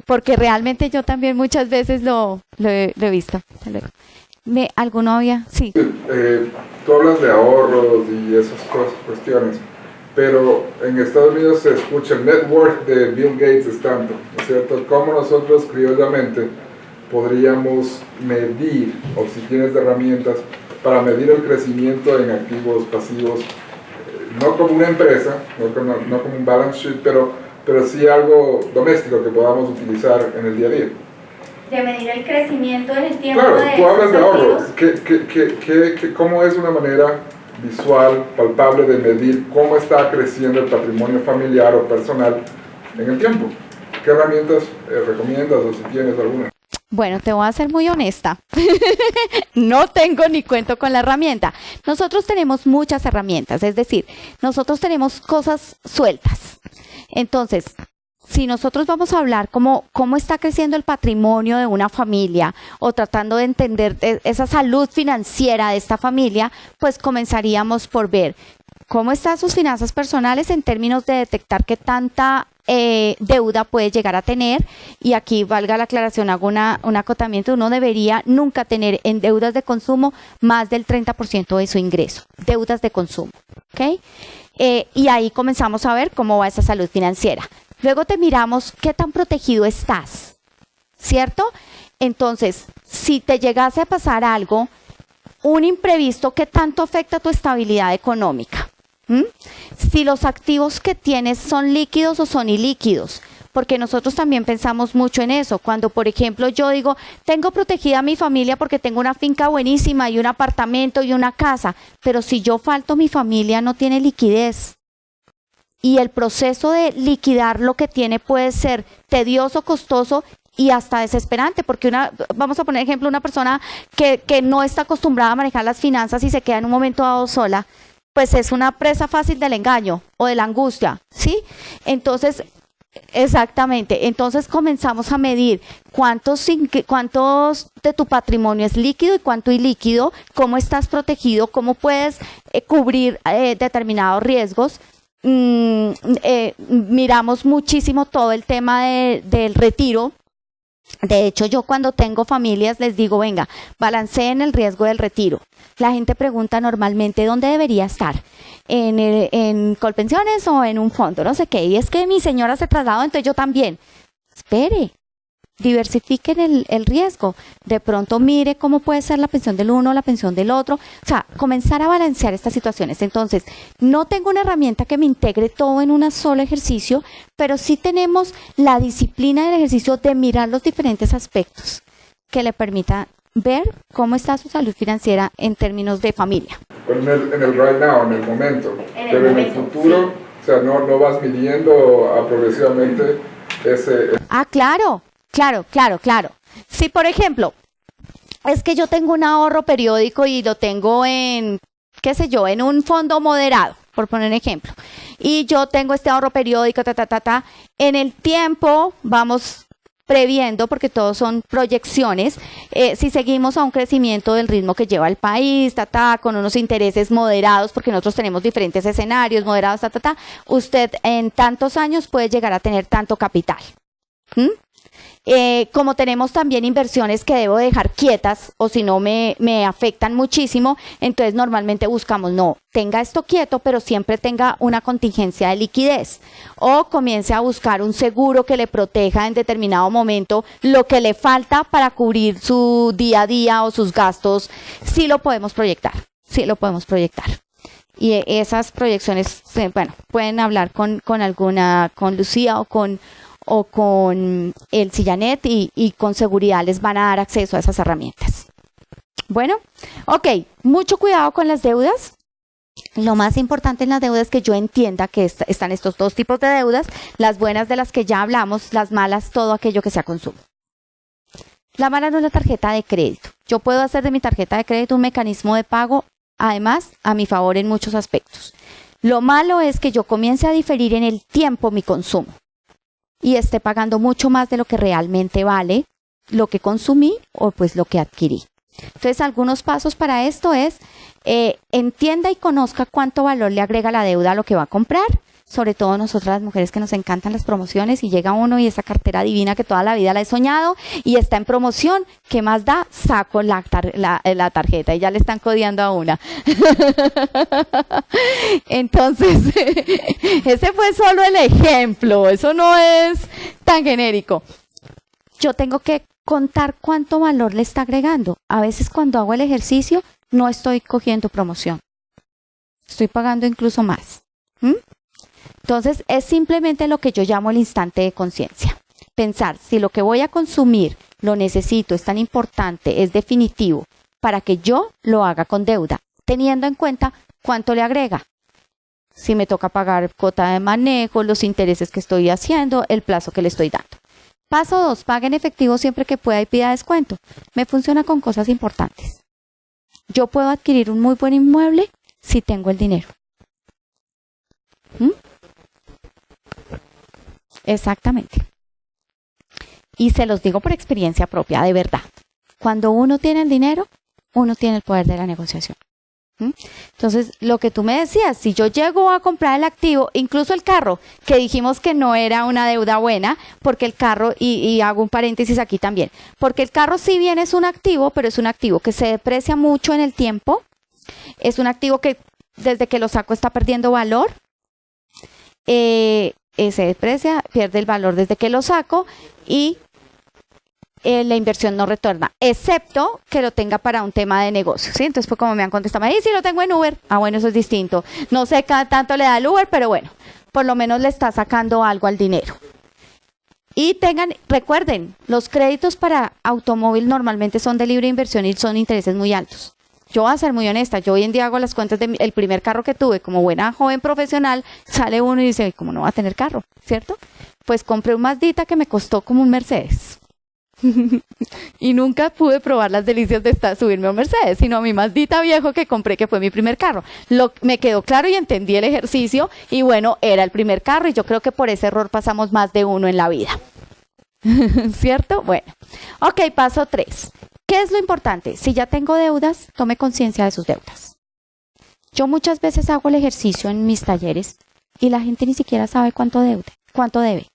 porque realmente yo también muchas veces lo he visto. ¿Alguno había? Sí. Tú hablas de ahorros y esas cuestiones, pero en Estados Unidos se escucha el net worth de Bill Gates es tanto, ¿no es cierto? ¿Cómo nosotros criollamente podríamos medir, o si tienes herramientas para medir el crecimiento en activos pasivos, no como una empresa, no como un balance sheet, pero sí algo doméstico que podamos utilizar en el día a día? De medir el crecimiento en el tiempo. Claro, de tú hablas de ahorro. activos. ¿Cómo es una manera visual, palpable de medir cómo está creciendo el patrimonio familiar o personal en el tiempo? ¿Qué herramientas recomiendas, o si tienes alguna? Bueno, te voy a ser muy honesta. No tengo ni cuento con la herramienta. Nosotros tenemos muchas herramientas, es decir, nosotros tenemos cosas sueltas. Entonces, si nosotros vamos a hablar cómo está creciendo el patrimonio de una familia, o tratando de entender esa salud financiera de esta familia, pues comenzaríamos por ver cómo están sus finanzas personales en términos de detectar qué tanta deuda puede llegar a tener. Y aquí, valga la aclaración, hago un acotamiento: uno debería nunca tener en deudas de consumo más del 30% de su ingreso, deudas de consumo, ¿ok? Y ahí comenzamos a ver cómo va esa salud financiera. Luego te miramos qué tan protegido estás, ¿cierto? Entonces, si te llegase a pasar algo, un imprevisto, ¿qué tanto afecta tu estabilidad económica? Si los activos que tienes son líquidos o son ilíquidos, porque nosotros también pensamos mucho en eso. Cuando, por ejemplo, yo digo, tengo protegida a mi familia porque tengo una finca buenísima y un apartamento y una casa, pero si yo falto, mi familia no tiene liquidez. Y el proceso de liquidar lo que tiene puede ser tedioso, costoso y hasta desesperante, porque vamos a poner ejemplo, una persona que no está acostumbrada a manejar las finanzas y se queda en un momento dado sola, pues es una presa fácil del engaño o de la angustia, ¿sí? Entonces, Exactamente. Entonces comenzamos a medir cuántos de tu patrimonio es líquido y cuánto ilíquido, cómo estás protegido, cómo puedes cubrir determinados riesgos. Miramos muchísimo todo el tema del retiro. De hecho, yo cuando tengo familias les digo, venga, balanceen el riesgo del retiro. La gente pregunta normalmente dónde debería estar, en Colpensiones o en un fondo, no sé qué. Y es que mi señora se trasladó, entonces yo también. Espere, diversifiquen el riesgo. De pronto mire cómo puede ser la pensión del uno, la pensión del otro. O sea, comenzar a balancear estas situaciones. Entonces, no tengo una herramienta que me integre todo en un solo ejercicio, pero sí tenemos la disciplina del ejercicio de mirar los diferentes aspectos que le permita ver cómo está su salud financiera en términos de familia. En el right now, en el momento, pero en el futuro, sí. O sea, no vas midiendo progresivamente ese... Claro. Si, por ejemplo, es que yo tengo un ahorro periódico y lo tengo en, qué sé yo, en un fondo moderado, por poner un ejemplo, y yo tengo este ahorro periódico, en el tiempo vamos previendo, porque todos son proyecciones, si seguimos a un crecimiento del ritmo que lleva el país, con unos intereses moderados, porque nosotros tenemos diferentes escenarios moderados, usted en tantos años puede llegar a tener tanto capital. Como tenemos también inversiones que debo dejar quietas o si no me afectan muchísimo, entonces normalmente buscamos, no, tenga esto quieto, pero siempre tenga una contingencia de liquidez, o comience a buscar un seguro que le proteja en determinado momento lo que le falta para cubrir su día a día o sus gastos. Sí lo podemos proyectar. Y esas proyecciones, bueno, pueden hablar con Lucía o con el Sillanet y con seguridad les van a dar acceso a esas herramientas. Bueno, ok, mucho cuidado con las deudas. Lo más importante en las deudas es que yo entienda que están estos dos tipos de deudas, las buenas de las que ya hablamos, las malas, todo aquello que sea consumo. La mala no es la tarjeta de crédito. Yo puedo hacer de mi tarjeta de crédito un mecanismo de pago, además, a mi favor en muchos aspectos. Lo malo es que yo comience a diferir en el tiempo mi consumo y esté pagando mucho más de lo que realmente vale lo que consumí o pues lo que adquirí. Entonces, algunos pasos para esto es entienda y conozca cuánto valor le agrega la deuda a lo que va a comprar, sobre todo nosotras las mujeres que nos encantan las promociones y llega uno y esa cartera divina que toda la vida la he soñado y está en promoción, ¿qué más da? Saco la tarjeta y ya le están codeando a una. Entonces, ese fue solo el ejemplo, eso no es tan genérico. Yo tengo que contar cuánto valor le está agregando. A veces cuando hago el ejercicio no estoy cogiendo promoción, estoy pagando incluso más. Entonces es simplemente lo que yo llamo el instante de conciencia. Pensar si lo que voy a consumir lo necesito, es tan importante, es definitivo para que yo lo haga con deuda, teniendo en cuenta cuánto le agrega. Si me toca pagar cuota de manejo, los intereses que estoy haciendo, el plazo que le estoy dando. Paso 2, pague en efectivo siempre que pueda y pida descuento. Me funciona con cosas importantes. Yo puedo adquirir un muy buen inmueble si tengo el dinero. Exactamente. Y se los digo por experiencia propia, de verdad. Cuando uno tiene el dinero, uno tiene el poder de la negociación. Entonces, lo que tú me decías, si yo llego a comprar el activo, incluso el carro, que dijimos que no era una deuda buena, porque el carro, y hago un paréntesis aquí también, porque el carro si bien es un activo, pero es un activo que se deprecia mucho en el tiempo, es un activo que desde que lo saco está perdiendo valor, se deprecia, pierde el valor desde que lo saco y la inversión no retorna, excepto que lo tenga para un tema de negocio, ¿sí? Entonces, pues como me han contestado, ¿y si lo tengo en Uber? Bueno, eso es distinto. No sé qué tanto le da el Uber, pero bueno, por lo menos le está sacando algo al dinero. Y recuerden, los créditos para automóvil normalmente son de libre inversión y son intereses muy altos. Yo voy a ser muy honesta, yo hoy en día hago las cuentas del primer carro que tuve, como buena joven profesional, sale uno y dice, ¿cómo no va a tener carro? ¿Cierto? Pues compré un Mazdita que me costó como un Mercedes. Y nunca pude probar las delicias de subirme a un Mercedes, sino a mi Mazdita viejo que compré, que fue mi primer carro. Me quedó claro y entendí el ejercicio, y bueno, era el primer carro, y yo creo que por ese error pasamos más de uno en la vida. ¿Cierto? Bueno. Ok, paso 3. ¿Qué es lo importante? Si ya tengo deudas, tome conciencia de sus deudas. Yo muchas veces hago el ejercicio en mis talleres y la gente ni siquiera sabe cuánto debe.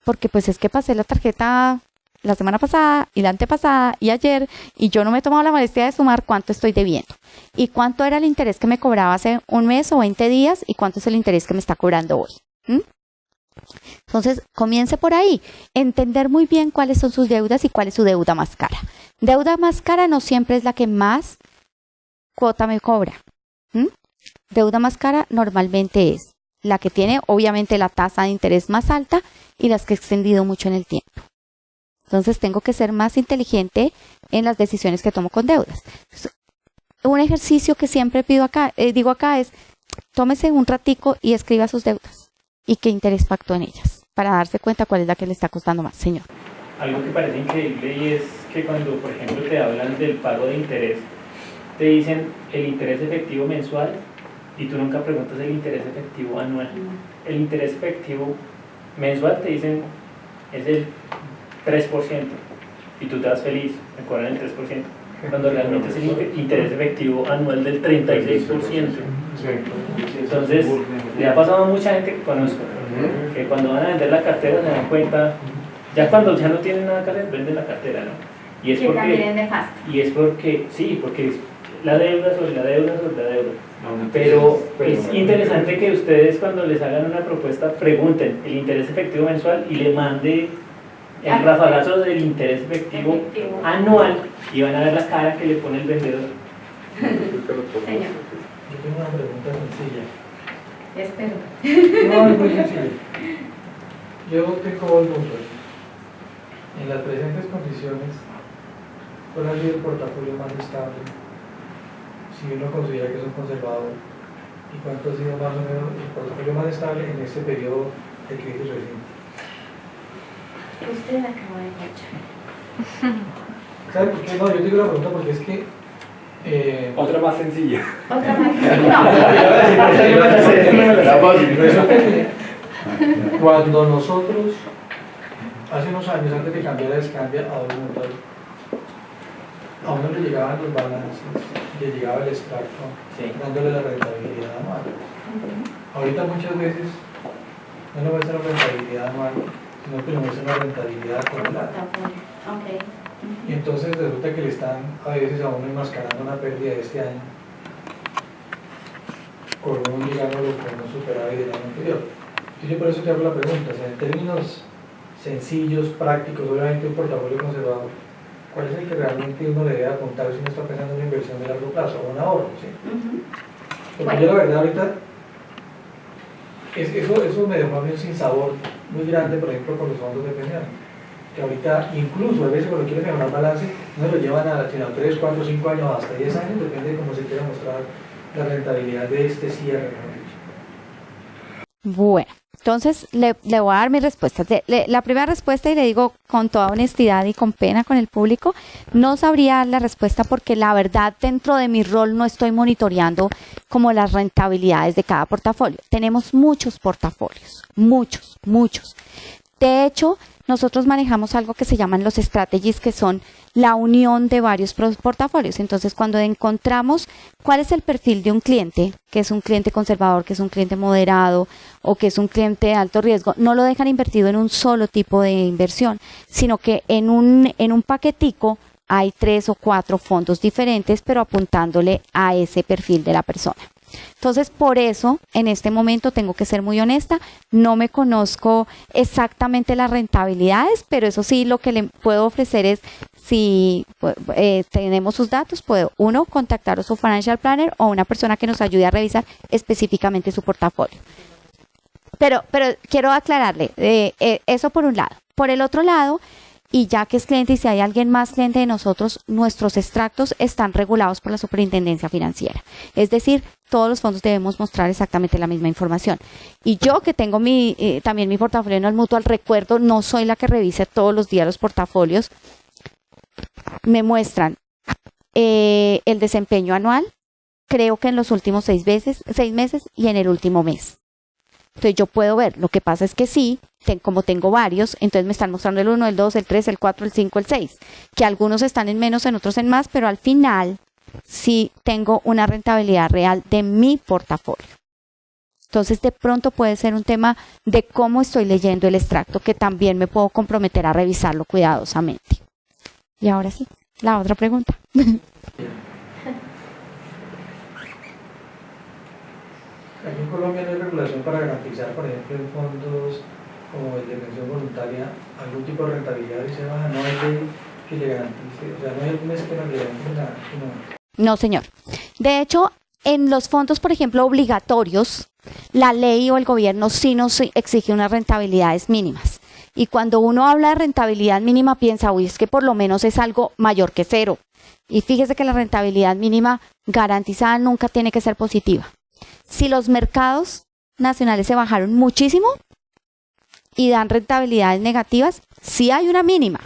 Porque pues es que pasé la tarjeta la semana pasada y la antepasada y ayer, y yo no me he tomado la molestia de sumar cuánto estoy debiendo y cuánto era el interés que me cobraba hace un mes o 20 días y cuánto es el interés que me está cobrando hoy. Entonces, comience por ahí, entender muy bien cuáles son sus deudas y cuál es su deuda más cara. Deuda más cara no siempre es la que más cuota me cobra. Deuda más cara normalmente es la que tiene obviamente la tasa de interés más alta y las que he extendido mucho en el tiempo. Entonces tengo que ser más inteligente en las decisiones que tomo con deudas. Un ejercicio que siempre digo acá es, tómese un ratico y escriba sus deudas y qué interés pactó en ellas, para darse cuenta cuál es la que le está costando más, señor. Algo que parece increíble y es que cuando, por ejemplo, te hablan del pago de interés, te dicen el interés efectivo mensual y tú nunca preguntas el interés efectivo anual. El interés efectivo mensual te dicen es el 3% y tú te das feliz, me cobran el 3%, cuando realmente es el interés efectivo anual del 36%. Entonces, le ha pasado a mucha gente que conozco, que cuando van a vender la cartera se dan cuenta, ya cuando ya no tienen nada que hacer, venden la cartera, ¿no? Y es que también es nefasto. Y es porque, sí, porque es la deuda sobre la deuda sobre la deuda. Pero es interesante que ustedes cuando les hagan una propuesta pregunten el interés efectivo mensual y le mande el rafagazo del interés efectivo anual y van a ver la cara que le pone el vendedor. Señor. Yo tengo una pregunta sencilla. Espero. No, es muy sencilla. Yo tengo dos puntos. En las presentes condiciones, ¿cuál ha sido el portafolio más estable? Si uno considera que es un conservador, ¿y cuánto ha sido más o menos el portafolio más estable en este periodo de crisis reciente? Usted acaba de escuchar. ¿Sabe por qué? No, yo te digo la pregunta porque es que Otra más sencilla. Otra más. resulta que cuando nosotros, hace unos años, antes de cambiar la descambia a doble notable, a uno le llegaban los balances, le llegaba el extracto, dándole la rentabilidad anual. Ahorita muchas veces no nos muestra la rentabilidad anual, sino que nos muestra la rentabilidad acumulada. Y entonces resulta que le están a veces a uno enmascarando una pérdida de este año con un, digámoslo, con un superávit del año anterior. Y yo por eso te hago la pregunta, o sea, en términos sencillos, prácticos, obviamente un portafolio conservador, ¿cuál es el que realmente uno le debe apuntar si uno está pensando en una inversión de largo plazo o un ahorro? ¿Sí? Porque yo la verdad ahorita, eso me dejó a mí un sinsabor muy grande, por ejemplo, con los fondos de pensión. Que ahorita, incluso a veces cuando quieren mejorar balance, no lo llevan a 3, 4, 5 años, hasta 10 años, depende de cómo se quiera mostrar la rentabilidad de este cierre. Bueno, entonces le voy a dar mi respuesta. La primera respuesta, y le digo con toda honestidad y con pena con el público, no sabría dar la respuesta porque la verdad dentro de mi rol no estoy monitoreando como las rentabilidades de cada portafolio. Tenemos muchos portafolios, muchos. De hecho, nosotros manejamos algo que se llaman los strategies, que son la unión de varios portafolios. Entonces, cuando encontramos cuál es el perfil de un cliente, que es un cliente conservador, que es un cliente moderado o que es un cliente de alto riesgo, no lo dejan invertido en un solo tipo de inversión, sino que en un paquetico hay 3 o 4 fondos diferentes, pero apuntándole a ese perfil de la persona. Entonces, por eso, en este momento tengo que ser muy honesta, no me conozco exactamente las rentabilidades, pero eso sí, lo que le puedo ofrecer es, si tenemos sus datos, puedo, uno, contactar a su financial planner o una persona que nos ayude a revisar específicamente su portafolio. Pero quiero aclararle, eso por un lado. Por el otro lado, y ya que es cliente y si hay alguien más cliente de nosotros, nuestros extractos están regulados por la Superintendencia Financiera. Es decir, todos los fondos debemos mostrar exactamente la misma información. Y yo que tengo también mi portafolio en el Mutual, recuerdo, no soy la que revise todos los días los portafolios, me muestran el desempeño anual, creo que en los últimos 6 meses y en el último mes. Entonces yo puedo ver, lo que pasa es que sí, como tengo varios, entonces me están mostrando el 1, el 2, el 3, el 4, el 5, el 6, que algunos están en menos, en otros en más, pero al final sí tengo una rentabilidad real de mi portafolio. Entonces de pronto puede ser un tema de cómo estoy leyendo el extracto, que también me puedo comprometer a revisarlo cuidadosamente. Y ahora sí, la otra pregunta. Aquí en Colombia no hay regulación para garantizar, por ejemplo, en fondos como el de pensión voluntaria, algún tipo de rentabilidad y se baja, no hay ley que le garantice, o sea, no hay algún mes que le garantice nada. No, señor. De hecho, en los fondos, por ejemplo, obligatorios, la ley o el gobierno sí nos exige unas rentabilidades mínimas. Y cuando uno habla de rentabilidad mínima, piensa, uy, es que por lo menos es algo mayor que 0. Y fíjese que la rentabilidad mínima garantizada nunca tiene que ser positiva. Si los mercados nacionales se bajaron muchísimo y dan rentabilidades negativas, sí hay una mínima.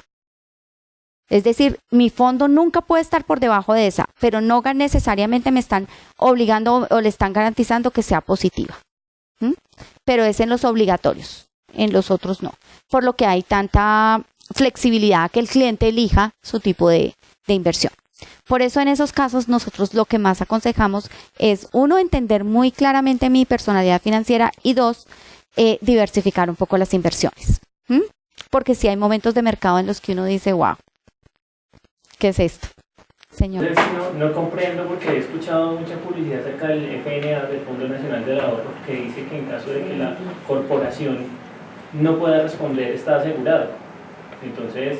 Es decir, mi fondo nunca puede estar por debajo de esa, pero no necesariamente me están obligando o le están garantizando que sea positiva. Pero es en los obligatorios, en los otros no. Por lo que hay tanta flexibilidad que el cliente elija su tipo de inversión. Por eso en esos casos nosotros lo que más aconsejamos es, 1, entender muy claramente mi personalidad financiera y 2, diversificar un poco las inversiones. Porque sí hay momentos de mercado en los que uno dice, wow, ¿qué es esto, señor? Entonces, no comprendo porque he escuchado mucha publicidad acerca del FNA, del Fondo Nacional del Ahorro, que dice que en caso de que la corporación no pueda responder, está asegurado. Entonces...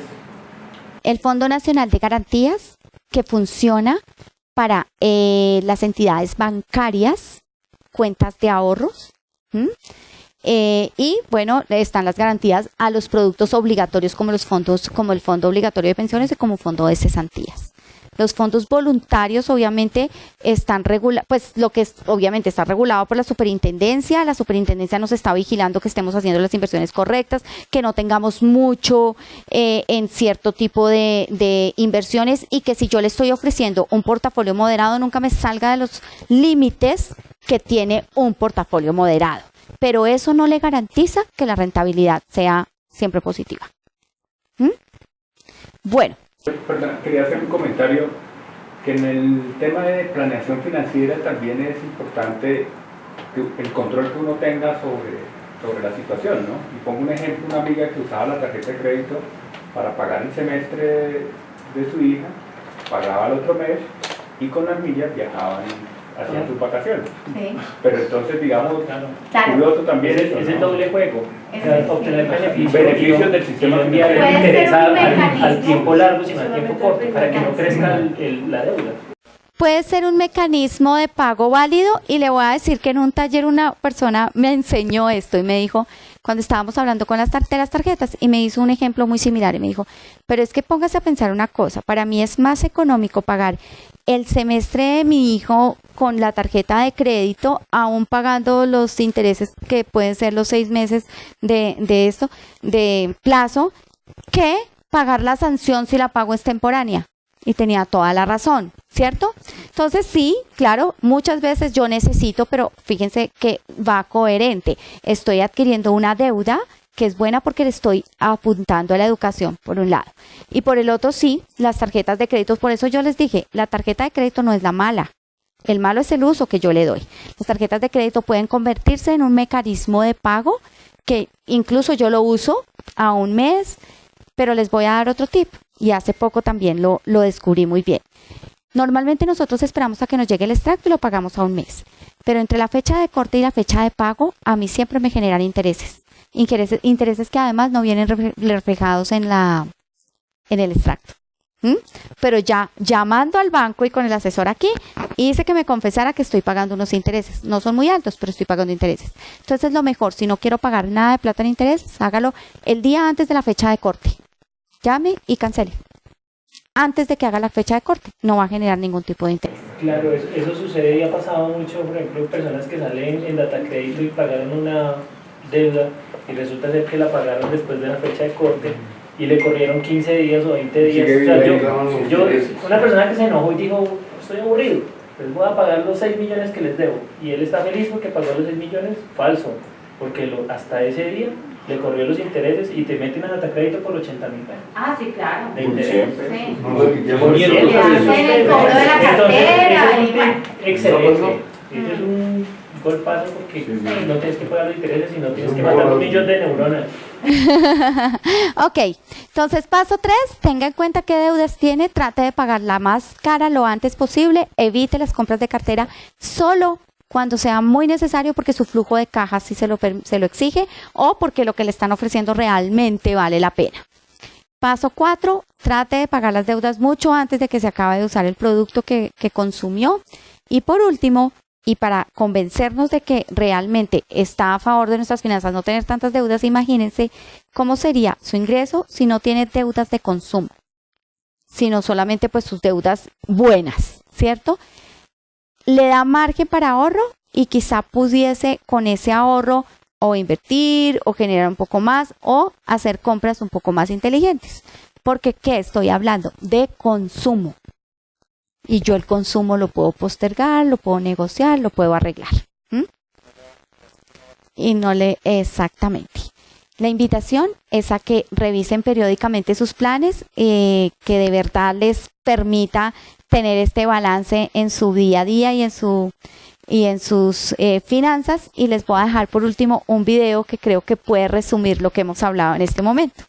El Fondo Nacional de Garantías, que funciona para las entidades bancarias, cuentas de ahorros, y bueno, están las garantías a los productos obligatorios como los fondos, como el Fondo Obligatorio de Pensiones y como Fondo de Cesantías. Los fondos voluntarios obviamente están regulados, pues lo que obviamente está regulado por la superintendencia. La superintendencia nos está vigilando que estemos haciendo las inversiones correctas, que no tengamos mucho en cierto tipo de inversiones y que si yo le estoy ofreciendo un portafolio moderado nunca me salga de los límites que tiene un portafolio moderado. Pero eso no le garantiza que la rentabilidad sea siempre positiva. Bueno. Perdón, quería hacer un comentario que en el tema de planeación financiera también es importante el control que uno tenga sobre la situación, ¿no? Y pongo un ejemplo, una amiga que usaba la tarjeta de crédito para pagar el semestre de su hija, pagaba el otro mes y con las millas viajaban, hacían sus vacaciones. Sí. Pero entonces, digamos, Claro. curioso también Es el doble juego. Es O sea, el- obtener beneficios Beneficios del sistema enviar Puede ser interesa un mecanismo. al tiempo largo, sino al tiempo corto, para que no crezca la deuda. Puede ser un mecanismo de pago válido y le voy a decir que en un taller una persona me enseñó esto y me dijo, cuando estábamos hablando con las tarjetas y me hizo un ejemplo muy similar y me dijo, pero es que póngase a pensar una cosa, para mí es más económico pagar el semestre de mi hijo con la tarjeta de crédito, aún pagando los intereses que pueden ser los 6 meses de esto, de plazo, que pagar la sanción si la pago extemporánea. Y tenía toda la razón, ¿cierto? Entonces sí, claro, muchas veces yo necesito, pero fíjense que va coherente. Estoy adquiriendo una deuda que es buena porque le estoy apuntando a la educación, por un lado. Y por el otro sí, las tarjetas de crédito, por eso yo les dije, la tarjeta de crédito no es la mala. El malo es el uso que yo le doy. Las tarjetas de crédito pueden convertirse en un mecanismo de pago que incluso yo lo uso a un mes, pero les voy a dar otro tip. Y hace poco también lo descubrí muy bien. Normalmente nosotros esperamos a que nos llegue el extracto y lo pagamos a un mes. Pero entre la fecha de corte y la fecha de pago, a mí siempre me generan intereses. Intereses que además no vienen reflejados en el extracto. Pero ya llamando al banco y con el asesor aquí, hice que me confesara que estoy pagando unos intereses. No son muy altos, pero estoy pagando intereses. Entonces lo mejor, si no quiero pagar nada de plata en intereses, hágalo el día antes de la fecha de corte. llame y cancele. Antes de que haga la fecha de corte, no va a generar ningún tipo de interés. Claro, eso sucede y ha pasado mucho, por ejemplo, personas que salen en data crédito y pagaron una deuda y resulta ser que la pagaron después de la fecha de corte y le corrieron 15 días o 20 días. O sea, una persona que se enojó y dijo, estoy aburrido, les voy a pagar los 6 millones que les debo. Y él está feliz porque pagó los 6 millones, falso, porque hasta ese día le corrió los intereses y te meten a data crédito por 80.000 pesos. Ah, sí, claro. De interés. Sí. Y hacen el cobro de la cartera. Excelente. Ese es un golpazo porque no tienes que pagar los intereses y no tienes que matar 1 millón de neuronas. Ok, entonces paso 3, tenga en cuenta qué deudas tiene, trate de pagar la más cara lo antes posible, evite las compras de cartera solo cuando sea muy necesario porque su flujo de caja sí se lo exige o porque lo que le están ofreciendo realmente vale la pena. Paso 4, trate de pagar las deudas mucho antes de que se acabe de usar el producto que consumió. Y por último, y para convencernos de que realmente está a favor de nuestras finanzas no tener tantas deudas, imagínense cómo sería su ingreso si no tiene deudas de consumo, sino solamente pues sus deudas buenas, ¿cierto? Le da margen para ahorro y quizá pudiese con ese ahorro o invertir o generar un poco más o hacer compras un poco más inteligentes. Porque ¿qué estoy hablando? De consumo. Y yo el consumo lo puedo postergar, lo puedo negociar, lo puedo arreglar. Y no exactamente. La invitación es a que revisen periódicamente sus planes, que de verdad les permita tener este balance en su día a día y en sus finanzas. Y les voy a dejar por último un video que creo que puede resumir lo que hemos hablado en este momento.